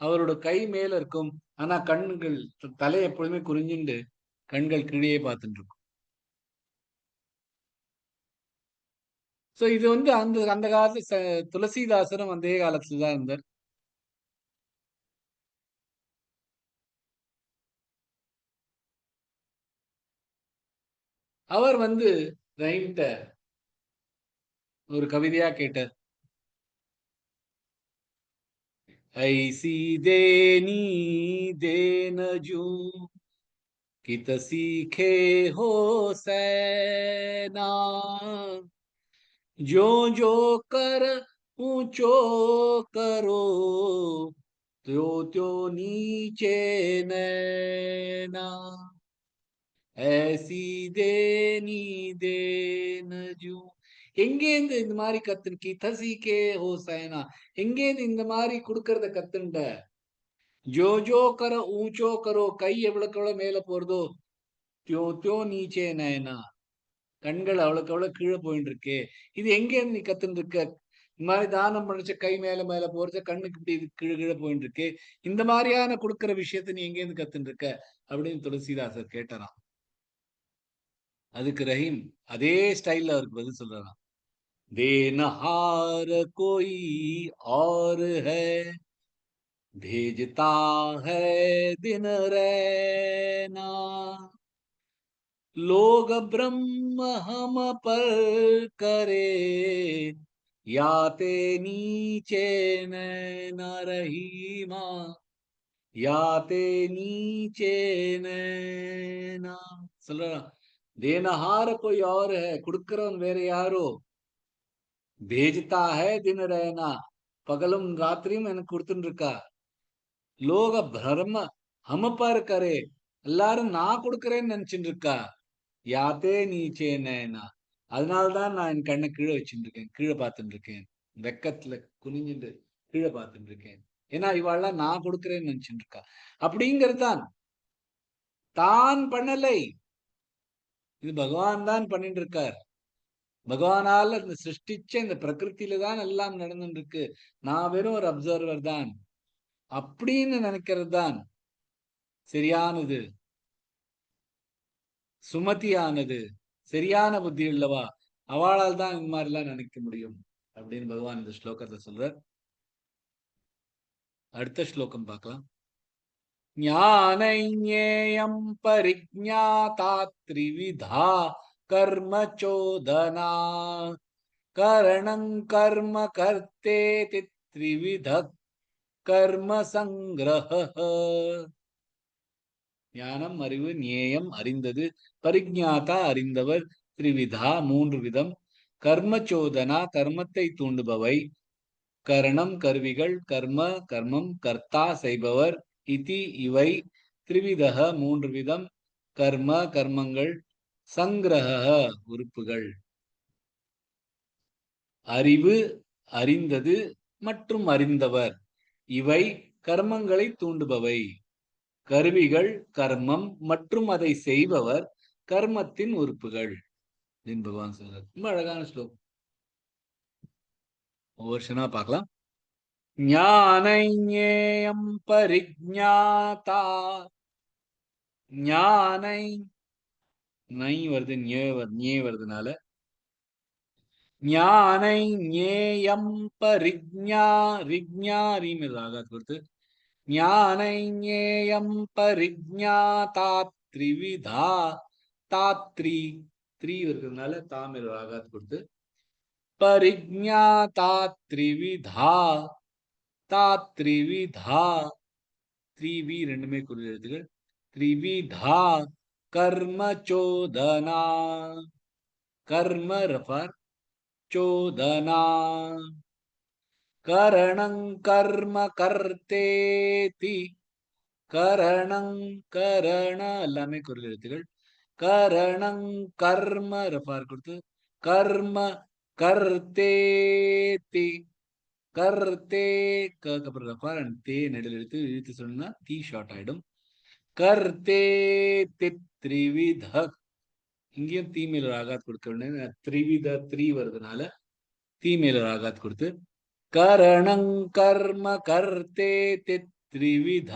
அவரோட கை மேல இருக்கும், ஆனா கண்கள் தலை எப்பொழுதுமே குறிஞ்சுண்டு கண்கள் கீழே பார்த்துட்டு இருக்கும். சோ இது வந்து அந்த அந்த காலத்து துளசிதாசரும் அதே காலத்துல தான் இருந்தார். அவர் வந்து ரஹீம்கிட்ட ஒரு கவிதையா கேட்டார். ஐசி தேனி தேன ஜூ கித சீखे हो सैना, जो जो कर ऊंचो करो, त्यो त्यो नीचे नैना, ऐसी देनी देन जू. எங்கேந்து இந்த மாதிரி கத்துன் கி தசிக்கே ஹோ சைனா, எங்கேந்து இந்த மாதிரி கொடுக்கறத கத்துண்ட, ஜோ ஜோ கரோ ஊச்சோ கரோ, கை எவ்வளவுக்கு எவ்வளவு மேல போறதோ தியோ தியோ நீச்சே நயனா, கண்கள் அவ்வளவுக்கு எவ்வளவு கீழே போயிட்டு இருக்கே. இது எங்க இருந்து நீ கத்துன்னு இருக்க? இந்த மாதிரி தானம் பண்ணிச்ச கை மேல மேல போறச்ச கண்ணுக்கு இப்படி இது கீழே கீழே போயிட்டு இருக்கு. இந்த மாதிரியான கொடுக்கிற விஷயத்த நீ எங்க இருந்து கத்துன்னு இருக்க அப்படின்னு துளசிதாசர் கேட்டாராம். அதுக்கு ரஹீம் அதே ஸ்டைல்ல அவருக்கு பதில் சொல்றாராம். देनहार कोई और है, भेजता है दिन रैना, लोग ब्रह्म हम पर करे, याते नीचे नैना रहीमा, याते नीचे नैना. சொல்றான், தேனஹார कोई और है, கொடுக்கிறவன் வேற யாரோ, भेजता है दिन रहना, பகலும் ராத்திரியும் எனக்கு கொடுத்துட்டு இருக்கா, லோக பிரம்ம ஹம பர் கரே, எல்லாரும் நான் கொடுக்கறேன்னு நினைச்சுட்டு இருக்கா, யாத்தே நீச்சே நேனா, அதனால்தான் நான் என் கண்ணை கீழே வச்சுட்டு இருக்கேன், கீழே பார்த்துட்டு இருக்கேன், வெக்கத்துல குனிஞ்சுட்டு கீழே பார்த்துட்டு இருக்கேன். ஏன்னா இவாள்லாம் நான் கொடுக்கறேன்னு நினைச்சுட்டு இருக்கா. அப்படிங்கிறது தான், தான் பண்ணலை, இது பகவான் தான் பண்ணிட்டு இருக்கார். பகவானால இந்த சிருஷ்டிச்ச இந்த பிரகிருத்தில தான் எல்லாம் நடந்துட்டு இருக்கு, நான் வெறும் ஒரு அப்சர்வர் தான் அப்படின்னு நினைக்கிறது தான் சரியானது, சுமதியானது, சரியான புத்தி உள்ளவா, அவளால் தான் இந்த மாதிரி எல்லாம் நினைக்க முடியும் அப்படின்னு பகவான் இந்த ஸ்லோகத்தை சொல்றார். அடுத்த ஸ்லோகம் பார்க்கலாம். ஞானஞேயம் பரிஜ்ஞாதா த்ரிவிதா கர்ம சோதனா, கரணம் கர்ம கர்த்தேதி த்ரிவித கர்ம சங்கிரஹ. ஞானம் அறிவு, ஞேயம் அறிந்தது, பரிஜ்ஞாதா அறிந்தவர், த்ரிவிதா மூன்று விதம், கர்ம சோதனா கர்மத்தை தூண்டுபவை, கரணம் கருவிகள், கர்ம கர்மம், கர்த்தா செய்பவர், இதி இவை, த்ரிவிதக மூன்று விதம், கர்ம கர்மங்கள், சங்கிரஹ உறுப்புகள். அறிவு அறிந்தது மற்றும் அறிந்தவர், இவை கர்மங்களை தூண்டுபவை, கருவிகள் கர்மம் மற்றும் அதை செய்பவர் கர்மத்தின் உறுப்புகள். பகவான் சொல்றார். ரொம்ப அழகான ஸ்லோகம், ஒவ்வொரு வருஷனா பார்க்கலாம். ஞானஞேயம் பரிஜ்ஞாதா, ஞானை நை வருது, ஞே வருதுனால ஞானை ஞேயம் பரிஜ்ஞா, ரிஜ்ஞா ரீம் ஆகாது கொடுத்து, ஞானை ஞேயம் பரிஜ்ஞாதா த்ரிவிதா, தாத்ரி த்ரீ இருக்கிறதுனால தாமிர ஆகாது கொடுத்து, பரிஜ்ஞாதா த்ரிவிதா, தாத்ரிவிதா, த்ரிவி ரெண்டுமே குறி எழுத்துகள், த்ரிவிதா கர்ம சோதனா, கர்ம ரஃபார் சோதனா, கரணங் கர்ம கர்த்தேதி, கரணங் கரண எல்லாமே குறி எழுத்துகள், கரணங் கர்ம ரஃபார் கொடுத்து, கர்ம கர்த்தேதி, கர்த்தே கப்புறம் ரஃபார் அண்ட் தே நடுவில் எழுத்து, இழுத்து சொன்னா தீ ஷார்ட் ஆயிடும், கர்த்தே த்ரிவித, இங்கேயும் தீ மேல ஆகாத் கொடுக்க உடனே த்ரிவித த்ரீ வருதுனால தீ மேல ஆகாத் கொடுத்து, கரணங் கர்ம கர்த்தே த்ரிவித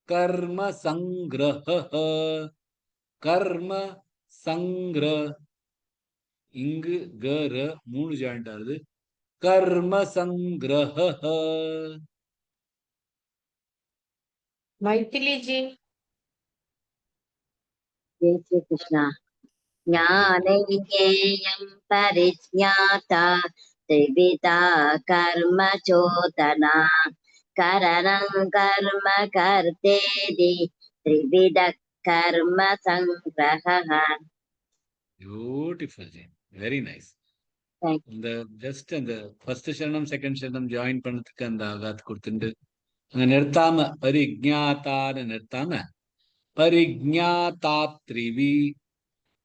கர்ம சங்கிரஹ, கர்ம சங்கிர, இங்கு கர மூணு ஜாயிண்ட் ஆகுது, கர்ம சங்கிரஹ. மைத்திலி ஜி. जय श्री कृष्ण. ज्ञानैज्ञेयं परिज्ञाता त्रिविधा कर्म चोदना, करणं कर्म कर्तेति त्रिविध कर्म संग्रहः. Beautiful ji, very nice. Thank you. இந்த ஜஸ்ட் அந்த ஃபர்ஸ்ட் சரணம் செகண்ட் சரணம் ஜாயின் பண்ணதுக்கு அந்த ஆகாத் கொடுத்துட்டு அங்க நிறுத்தாம, பரிஜ்ஞாத்தான்னு நிறுத்தாம பரிஜ்ஞாதா த்ரிவி,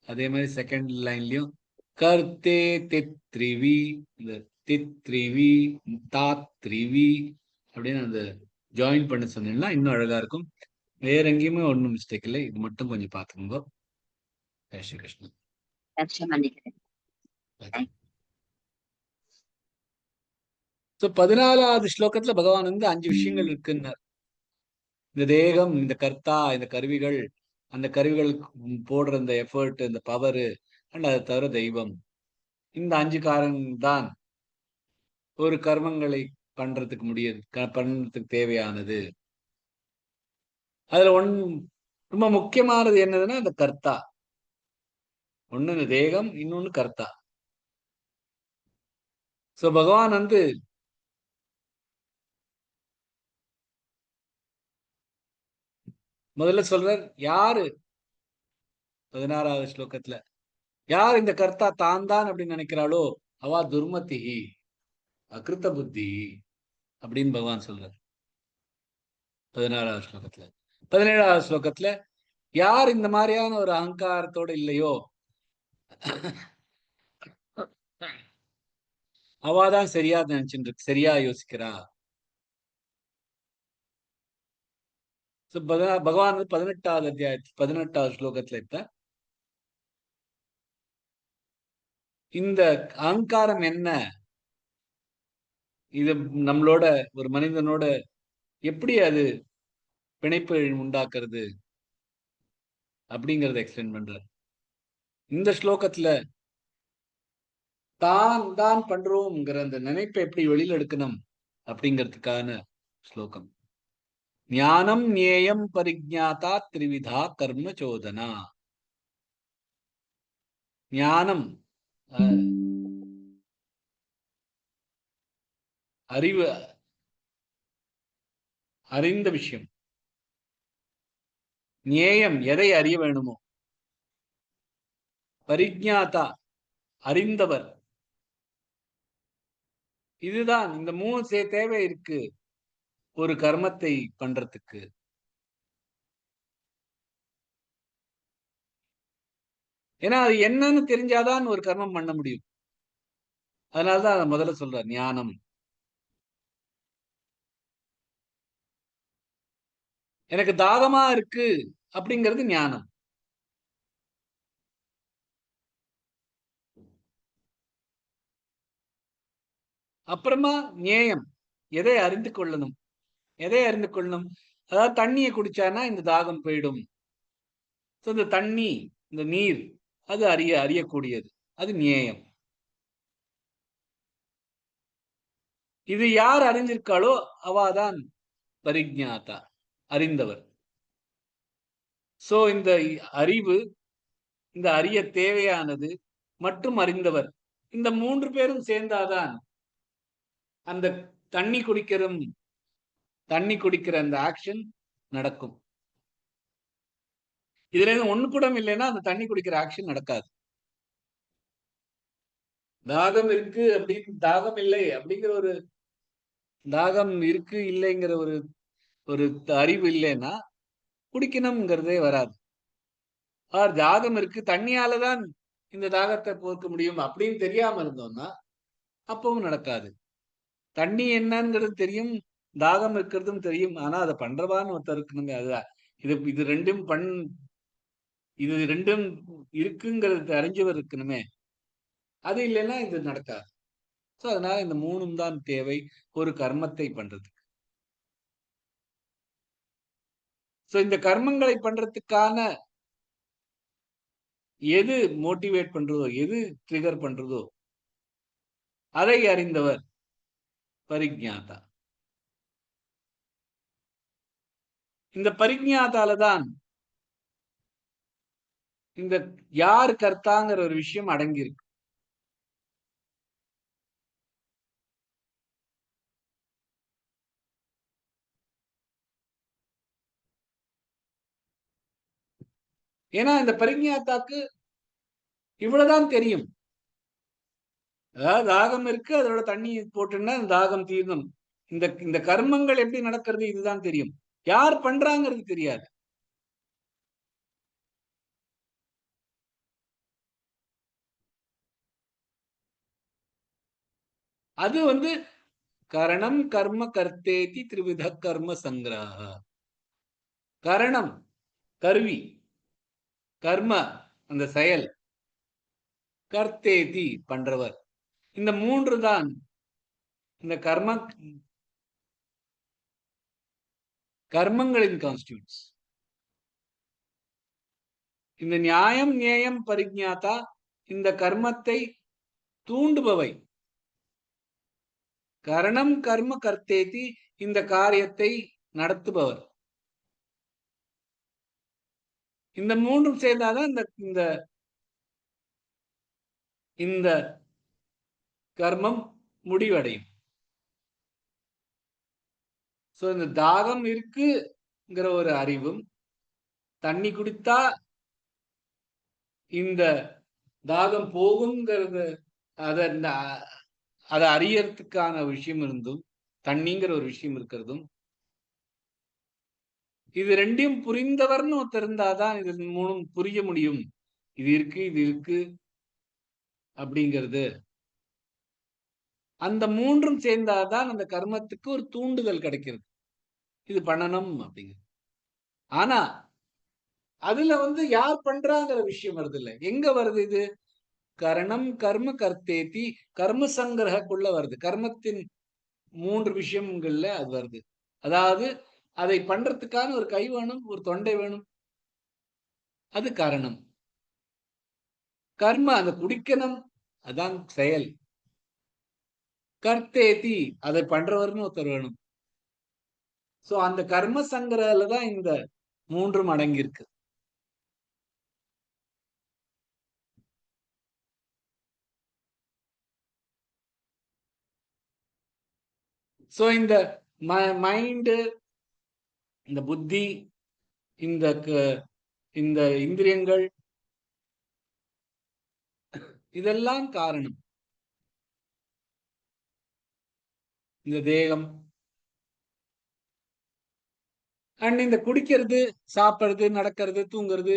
அதே மாதிரி செகண்ட் லைன்லயும் கர்த்தே தித்ரிவி, இந்த தித்ரிவி தாத்ரிவி அப்படின்னு அந்த ஜாயின் பண்ண சொன்னீங்கன்னா இன்னும் அழகா இருக்கும். வேற எங்கேயுமே ஒன்றும் மிஸ்டேக் இல்லை. இது மட்டும் கொஞ்சம் பார்த்துக்கோங்க. ஜெய் ஸ்ரீ கிருஷ்ணன். ரக்ஷா பண்ணிக்கிறேன். ஸோ 14வது ஸ்லோகத்துல பகவான் வந்து 5 விஷயங்கள் இருக்குன்னார். இந்த தேகம், இந்த கர்த்தா, இந்த கருவிகள், அந்த கருவிகளுக்கு போடுற இந்த எஃபர்ட், இந்த பவரு, அண்ட் அதை தவிர தெய்வம். இந்த 5 காரணம் தான் ஒரு கர்மங்களை பண்றதுக்கு பண்றதுக்கு தேவையானது. அதுல ரொம்ப முக்கியமானது என்னதுன்னா இந்த கர்த்தா. ஒண்ணு இந்த தேகம், இன்னொன்னு கர்த்தா. சோ பகவான் வந்து முதல்ல சொல்றார், யாரு 16வது ஸ்லோகத்துல யார் இந்த கர்த்தா தான் தான் அப்படின்னு நினைக்கிறாளோ அவா துர்மதி, அகிருத்த புத்தி அப்படின்னு பகவான் சொல்றார் 16வது ஸ்லோகத்துல. 17வது ஸ்லோகத்துல யார் இந்த மாதிரியான ஒரு அகங்காரத்தோட இல்லையோ அவாதான் சரியா நினைச்சுட்டு சரியா யோசிக்கிறா. பகவான் 18வது அத்தியாயத்தில் 18வது ஸ்லோகத்துல இப்ப இந்த அகங்காரம் என்ன, இது நம்மளோட ஒரு மனிதனோட எப்படி அது பிணைப்பு உண்டாக்குறது அப்படிங்கறத எக்ஸ்பிளைன் பண்றார். இந்த ஸ்லோகத்துல தான் தான் பண்றோம்ங்கிற அந்த நினைப்பை எப்படி வெளியில எடுக்கணும் அப்படிங்கிறதுக்கான ஸ்லோகம். ஞானம் ஞேயம் பரிஜாதா திரிவிதா கர்ம சோதனா. ஞானம் அறிவு, அறிந்த விஷயம். ஞேயம் எதை அறிய வேணுமோ. பரிஜாதா அறிந்தவர். இதுதான் இந்த 3 தேவை இருக்கு ஒரு கர்மத்தை பண்றதுக்கு. ஏன்னா அது என்னன்னு தெரிஞ்சாதான் ஒரு கர்மம் பண்ண முடியும். அதனாலதான் அதை முதல்ல சொல்றார் ஞானம். எனக்கு தாகமா இருக்கு அப்படிங்கிறது ஞானம். அப்புறமா ஞேயம், எதை அறிந்து கொள்ளணும். எதை அறிந்து கொள்ளணும், அதாவது தண்ணியை குடிச்சானா இந்த தாகம் போயிடும். இந்த தண்ணி, இந்த நீர், அது அறியக்கூடியது, அது ஞேயம். இது யார் அறிஞ்சிருக்காளோ அவாதான் பரிஜாதா, அறிந்தவர். சோ இந்த அறிவு, இந்த அறிய தேவையானது மற்றும் அறிந்தவர், இந்த 3 பேரும் சேர்ந்தாதான் அந்த தண்ணி குடிக்கிற அந்த ஆக்ஷன் நடக்கும். இதுல இருந்து ஒண்ணு கூட இல்லைன்னா அந்த தண்ணி குடிக்கிற ஆக்ஷன் நடக்காது. தாகம் இருக்கு அப்படின்னு, தாகம் இல்லை அப்படிங்கிற ஒரு, தாகம் இருக்கு இல்லைங்கிற ஒரு ஒரு அறிவு இல்லைன்னா குடிக்கணும்ங்கிறதே வராது. தாகம் இருக்கு, தண்ணியாலதான் இந்த தாகத்தை போக்க முடியும் அப்படின்னு தெரியாம இருந்தோம்னா அப்பவும் நடக்காது. தண்ணி என்னங்கிறது தெரியும், தாகம் இருக்கிறதும் தெரியும், ஆனா அதை பண்றவான்னு ஒருத்தர் இருக்கணுங்க. அதுதான் இது ரெண்டும் இருக்குங்கிறது அறிஞ்சவர் இருக்கணுமே. அது இல்லைன்னா இது நடக்காது. சோ அதனால இந்த 3ம் தான் தேவை ஒரு கர்மத்தை பண்றதுக்கு. சோ இந்த கர்மங்களை பண்றதுக்கான எது மோட்டிவேட் பண்றதோ, எது ட்ரிகர் பண்றதோ அதை அறிந்தவர் பரிஜாதா. இந்த பரிஜாதால தான் இந்த யார் கர்த்தாங்கிற ஒரு விஷயம் அடங்கியிருக்கு. ஏன்னா இந்த பரிஜாதாக்கு இவ்வளவுதான் தெரியும். அதாவது தாகம் இருக்கு, அதோட தண்ணி போட்டுன்னா தாகம் தீர்ணும். இந்த கர்மங்கள் எப்படி நடக்கிறது இதுதான் தெரியும். யார் பண்றாங்கிறது தெரியாது. அது கரணம் கர்ம கர்த்தேதி திரிவித கர்ம சங்கிரஹ. கரணம் கருவி, கர்ம அந்த செயல், கர்த்தேதி பண்றவர். இந்த மூன்று தான் இந்த கர்மங்களின் கான்ஸ்டியூட்ஸ். இந்த நியாயம் நேயம் பரிஜாதா இந்த கர்மத்தை தூண்டுபவை. கரணம் கர்ம கர்த்தேதி இந்த காரியத்தை நடத்துபவர். இந்த மூன்றும் சேர்ந்தாதான் இந்த இந்த கர்மம் முடிவடையும். சோ இந்த தாகம் இருக்குங்கிற ஒரு அறிவும், தண்ணி குடித்தா இந்த தாகம் போகுங்கிறது அதை அறியறதுக்கான விஷயம் இருந்தும், தண்ணிங்கிற ஒரு விஷயம் இருக்கிறதும், இது ரெண்டையும் புரிந்தவர்னு ஒருத்தர் இருந்தாதான் இது மூணும் புரிய முடியும். இது இருக்கு அப்படிங்கிறது. அந்த மூன்றும் சேர்ந்தாதான் அந்த கர்மத்துக்கு ஒரு தூண்டுதல் கிடைக்கிறது, இது பண்ணணும் அப்படிங்கிறது. ஆனா அதுல யார் பண்றாங்கிற விஷயம் வருது இல்ல. எங்க வருது இது? கரணம் கர்ம கர்த்தேதி கர்ம சங்கிரகக்குள்ள வருது. கர்மத்தின் மூன்று விஷயங்கள்ல அது வருது. அதாவது அதை பண்றதுக்கான ஒரு கை வேணும், ஒரு தொண்டை வேணும், அது காரணம். கர்ம அந்த குடிக்கணும், அதான் செயல். கர்த்தேதி அதை பண்றவர்னு ஒருத்தர் வேணும். சோ அந்த கர்ம சங்கிரகல தான் இந்த மூன்றும் அடங்கியிருக்கு. சோ இந்த மைண்டு, இந்த புத்தி, இந்த இந்த இந்திரியங்கள், இதெல்லாம் காரணம். இந்த தேகம் அண்ட் இந்த குடிக்கிறது, சாப்பிடுறது, நடக்கிறது, தூங்குறது,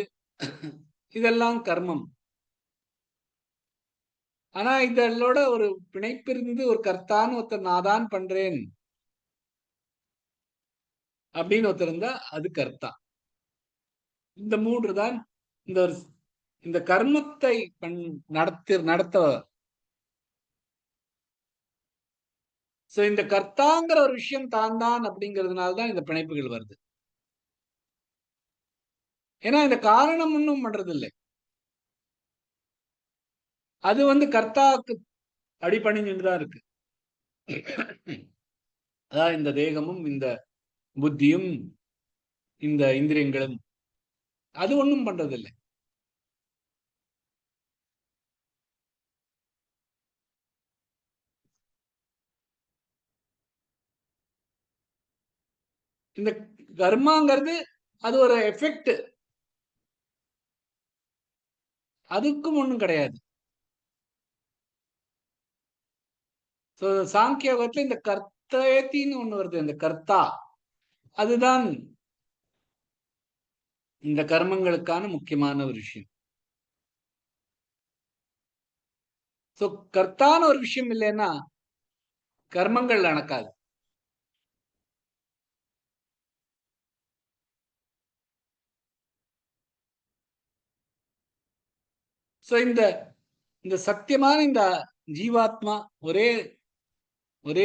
இதெல்லாம் கர்மம். ஆனா இதோட ஒரு பிணைப்பு இருந்து ஒரு கர்த்தான்னு ஒருத்தர் நான் தான் பண்றேன் அப்படின்னு ஒருத்தர் இருந்தா அது கர்த்தா. இந்த மூன்று தான் இந்த கர்மத்தை நடத்தவர். சோ இந்த கர்த்தாங்கிற ஒரு விஷயம் தான் அப்படிங்கிறதுனால்தான் இந்த பிணைப்புகள் வருது. ஏன்னா இந்த காரணம் ஒன்றும் பண்றது இல்லை, அது கர்த்தாவுக்கு அடிபணிஞ்சுதான் இருக்கு. அதான் இந்த தேகமும் இந்த புத்தியும் இந்த இந்திரியங்களும் அது ஒண்ணும் பண்றதில்லை. இந்த கர்மாங்கிறது அது ஒரு எஃபெக்ட், அதுக்கும் ஒண்ணும் கிடையாது. சாங்கிய யோகத்துல இந்த கர்த்தேத்தின்னு ஒண்ணு வருது, இந்த கர்த்தா, அதுதான் இந்த கர்மங்களுக்கான முக்கியமான ஒரு விஷயம். சோ கர்த்தான ஒரு விஷயம் இல்லைன்னா கர்மங்கள் நடக்காது. சோ இந்த சத்தியமான இந்த ஜீவாத்மா ஒரே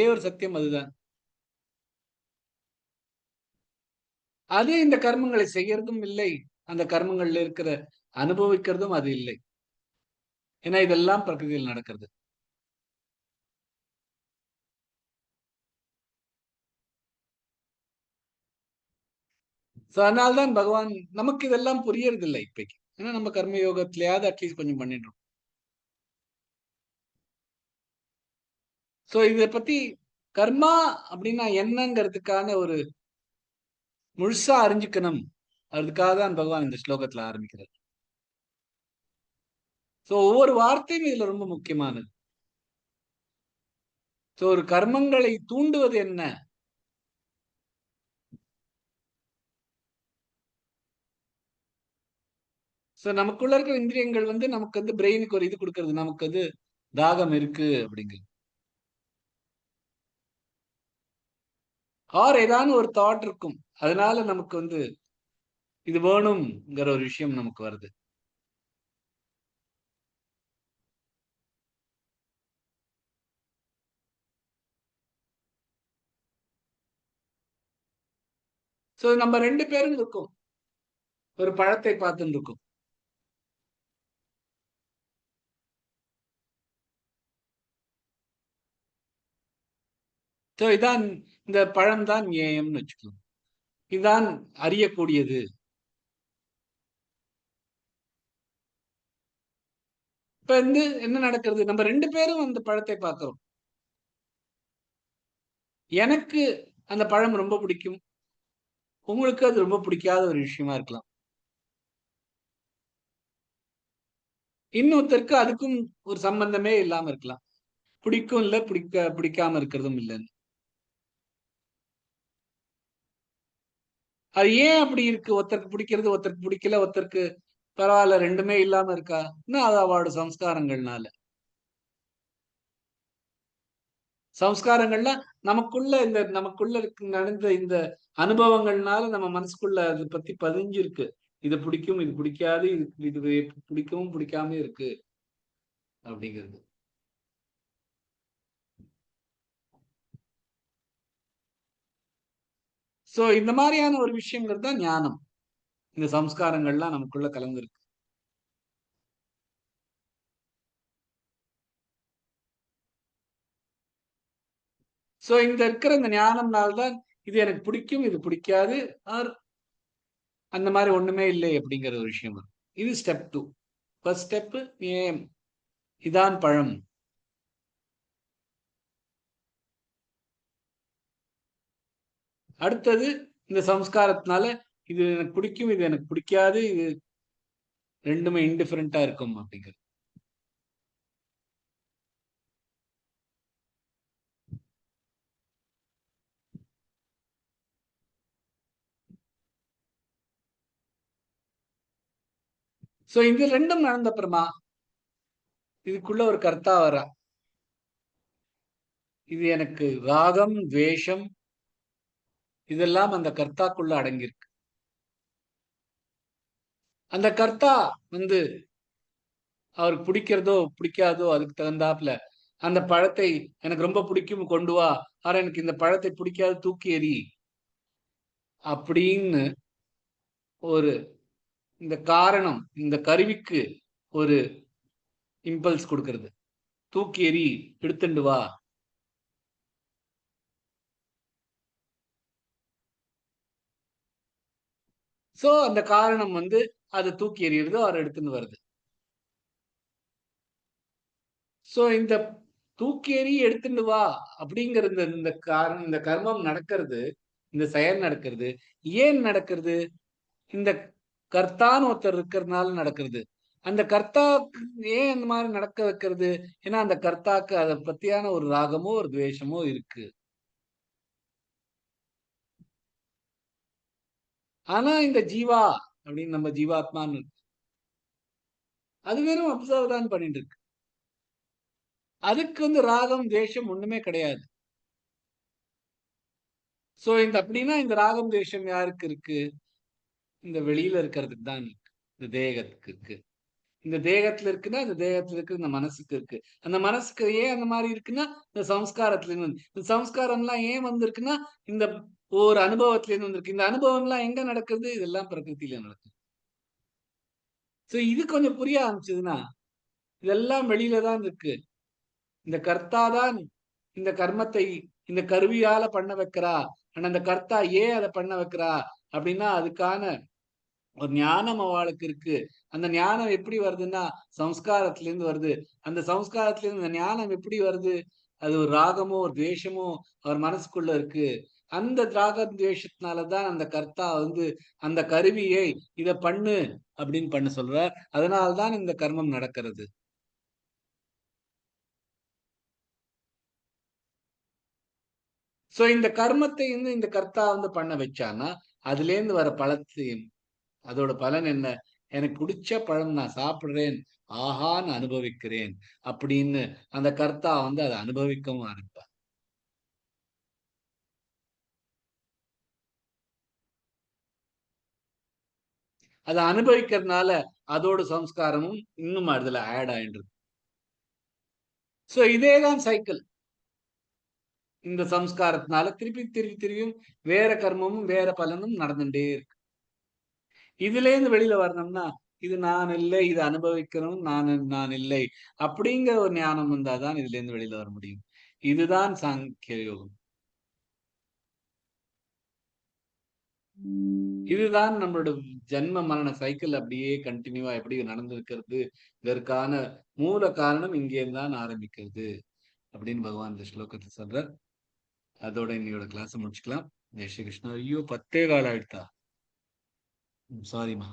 ஒரு சத்தியம், அதுதான். அது இந்த கர்மங்களை செய்யறதும் இல்லை, அந்த கர்மங்கள்ல இருக்கிற அனுபவிக்கிறதும் அது இல்லை. ஏன்னா இதெல்லாம் பிரகிருதியில் நடக்கிறது. அதனால்தான் பகவான் நமக்கு இதெல்லாம் புரியறது இல்லை இப்பைக்கு. ஏன்னா நம்ம கர்ம யோகத்திலேயாவது அட்லீஸ்ட் கொஞ்சம் பண்ணிடுறோம். சோ இத பத்தி கர்மா அப்படின்னா என்னங்கிறதுக்கான ஒரு முழுசா அறிஞ்சுக்கணும், அதுக்காக தான் பகவான் இந்த ஸ்லோகத்துல ஆரம்பிக்கிறார். சோ ஒவ்வொரு வார்த்தையும் இதுல ரொம்ப முக்கியமானது. சோ ஒரு கர்மங்களை தூண்டுவது என்ன? சோ நமக்குள்ள இருக்கிற இந்திரியங்கள் நமக்கு பிரெயினுக்கு ஒரு இது கொடுக்கறது, நமக்கு தாகம் இருக்கு அப்படிங்கிறது. ஆர் ஏதாவது ஒரு தாட் இருக்கும், அதனால நமக்கு வந்து இது வேணும்ங்கிற ஒரு விஷயம் நமக்கு வருது. சோ நம்ம 2 பேரும் இருக்கும், ஒரு பழத்தை பார்த்துட்டு இருக்கும். சோ இதான் இந்த பழம் தான் ஞேயம்னு வச்சுக்கலாம். இதுதான் அறியக்கூடியது. இப்ப வந்து என்ன நடக்கிறது, நம்ம 2 பேரும் அந்த பழத்தை பார்க்கிறோம். எனக்கு அந்த பழம் ரொம்ப பிடிக்கும், உங்களுக்கு அது ரொம்ப பிடிக்காத ஒரு விஷயமா இருக்கலாம். இன்னொருத்தருக்கு அதுக்கும் ஒரு சம்பந்தமே இல்லாம இருக்கலாம். பிடிக்கும் இல்ல, பிடிக்காம இருக்கிறதும் இல்லன்னு. அது ஏன் அப்படி இருக்கு? ஒருத்தருக்கு பிடிக்கிறது, ஒருத்தருக்கு பிடிக்கல, ஒருத்தருக்கு பரவால்ல 2மே இல்லாம இருக்கா? அது அவளோட சம்ஸ்காரங்கள்னால. சம்ஸ்காரங்கள்ல நமக்குள்ள நடந்த இந்த அனுபவங்கள்னால நம்ம மனசுக்குள்ள அத பத்தி பதிஞ்சிருக்கு. இது பிடிக்கும், இது பிடிக்காது, இது பிடிக்கவும் பிடிக்காம இருக்கு அப்படிங்கிறது. சோ இந்த மாதிரியான ஒரு விஷயங்கள் தான் ஞானம். இந்த சம்ஸ்காரங்கள்லாம் நமக்குள்ள கலந்திருக்கு. சோ இந்த இருக்கிற இந்த ஞானம்னால தான் இது எனக்கு பிடிக்கும், இது பிடிக்காது, ஆர் அந்த மாதிரி ஒண்ணுமே இல்லை அப்படிங்கிற ஒரு விஷயம் வரும். இது ஸ்டெப் 2. ஃபர்ஸ்ட் ஸ்டெப் ஏம், இதான் பழம். அடுத்தது இந்த சம்ஸ்காரத்தினால இது எனக்கு பிடிக்கும், இது எனக்கு பிடிக்காது, இது 2மே இன்டிஃபரெண்டா இருக்கும் அப்படிங்கிறது. சோ இது 2ம் நடந்த அப்புறமா இதுக்குள்ள ஒரு கர்த்தா வரா. இது எனக்கு ராகம், துவேஷம் இதெல்லாம் அந்த கர்த்தாக்குள்ள அடங்கியிருக்கு. அந்த கர்த்தா வந்து அவருக்கு பிடிக்கிறதோ பிடிக்காதோ அதுக்கு தகுந்தாப்புல அந்த பழத்தை எனக்கு ரொம்ப பிடிக்கும் கொண்டு வா, ஆனா எனக்கு இந்த பழத்தை பிடிக்காது தூக்கி எறி அப்படின்னு ஒரு இந்த காரணம், இந்த கருவிக்கு ஒரு இம்பல்ஸ் கொடுக்கிறது. தூக்கி எறி, எடுத்துண்டு வா. சோ அந்த காரணம் வந்து அதை தூக்கி எறியறதோ அவர் எடுத்துன்னு வருது. சோ இந்த தூக்கி எறி எடுத்துட்டு வா அப்படிங்கிற இந்த காரணம், இந்த கர்மம் நடக்கிறது, இந்த செயல் நடக்கிறது, ஏன் நடக்கிறது? இந்த கர்த்தான்னு ஒருத்தர் இருக்கிறதுனால நடக்கிறது. அந்த கர்த்தாக்கு ஏன் இந்த மாதிரி நடக்க வைக்கிறது? ஏன்னா அந்த கர்த்தாக்கு அதை பத்தியான ஒரு ராகமோ ஒரு துவேஷமோ இருக்கு. ஆனா இந்த ஜீவா அப்படின்னு நம்ம ஜீவாத்மான்னு அது வெறும் அப்சர்வ் தான் பண்ணிட்டு இருக்கு. அதுக்கு வந்து ராகம் தேஷம் ஒண்ணுமே கிடையாது. சோ இந்த அப்படின்னா இந்த ராகம் தேஷம் யாருக்கு இருக்கு? இந்த வெளியில இருக்கிறதுக்கு தான் இருக்கு. இந்த தேகத்துக்கு இருக்கு. இந்த தேகத்துல இருக்குன்னா இந்த தேகத்துல இருக்கு, இந்த மனசுக்கு இருக்கு. அந்த மனசுக்கு ஏன் அந்த மாதிரி இருக்குன்னா இந்த சம்ஸ்காரத்துல இருந்து இந்த சம்ஸ்காரம்லாம் ஏன் வந்திருக்குன்னா இந்த ஒரு அனுபவத்துல இருந்து வந்திருக்கு. இந்த அனுபவம்லாம் எங்க நடக்குது? இதெல்லாம் பிரகிருதியில நடக்குது. சோ இது கொஞ்சம் புரிய ஆரம்பிச்சதுன்னா இதெல்லாம் வெளியில தான் இருக்கு. இந்த கர்த்தா தான் இந்த கர்மத்தை இந்த கருவியால பண்ண வைக்கிறா. ஆனா அந்த கர்த்தா ஏன் அதை பண்ண வைக்கிறா அப்படின்னா அதுக்கான ஒரு ஞானம் அவளுக்கு இருக்கு. அந்த ஞானம் எப்படி வருதுன்னா சம்ஸ்காரத்துல இருந்து வருது. அந்த சம்ஸ்காரத்துல இருந்து இந்த ஞானம் எப்படி வருது? அது ஒரு ராகமோ ஒரு துவேஷமோ அவர் மனசுக்குள்ள இருக்கு. அந்த ராக துவேஷத்தினாலதான் அந்த கர்த்தா வந்து அந்த கருவியை இத பண்ணு அப்படின்னு பண்ண சொல்றார். அதனால்தான் இந்த கர்மம் நடக்கிறது. சோ இந்த கர்மத்தை வந்து இந்த கர்த்தா வந்து பண்ண வச்சான்னா அதுல இருந்து வர பலத்தையும் அதோட பலன் என்ன? எனக்கு பிடிச்ச பழம் நான் சாப்பிடுறேன், ஆஹான்னு அனுபவிக்கிறேன் அப்படின்னு அந்த கர்த்தா வந்து அதை அனுபவிக்கவும் ஆரம்பிப்பார். அதை அனுபவிக்கிறதுனால அதோட சம்ஸ்காரமும் இன்னும் அதுல ஆட் ஆயிடுது. சோ இதேதான் சைக்கிள். இந்த சம்ஸ்காரத்தினால திருப்பியும் வேற கர்மமும் வேற பலனும் நடந்துட்டே இருக்கு. இதுல இருந்து வெளியில வரணும்னா இது நான் இல்லை, இது அனுபவிக்கணும், நான் இல்லை அப்படிங்கிற ஒரு ஞானம் வந்தாதான் இதுல இருந்து வெளியில வர முடியும். இதுதான் சாங்கிய யோகம். இதுதான் நம்மளோட ஜன்ம மரண சைக்கிள் அப்படியே கண்டினியூவா எப்படி நடந்திருக்கிறது. இதற்கான மூல காரணம் இங்கே தான் ஆரம்பிக்கிறது அப்படின்னு பகவான் இந்த ஸ்லோகத்தை சொல்றார். அதோட இன்னையோட கிளாஸ் முடிச்சுக்கலாம். ஜெய் ஸ்ரீ கிருஷ்ணா. ஐயோ 10 கால் ஆயிடுதா? சாரிமா.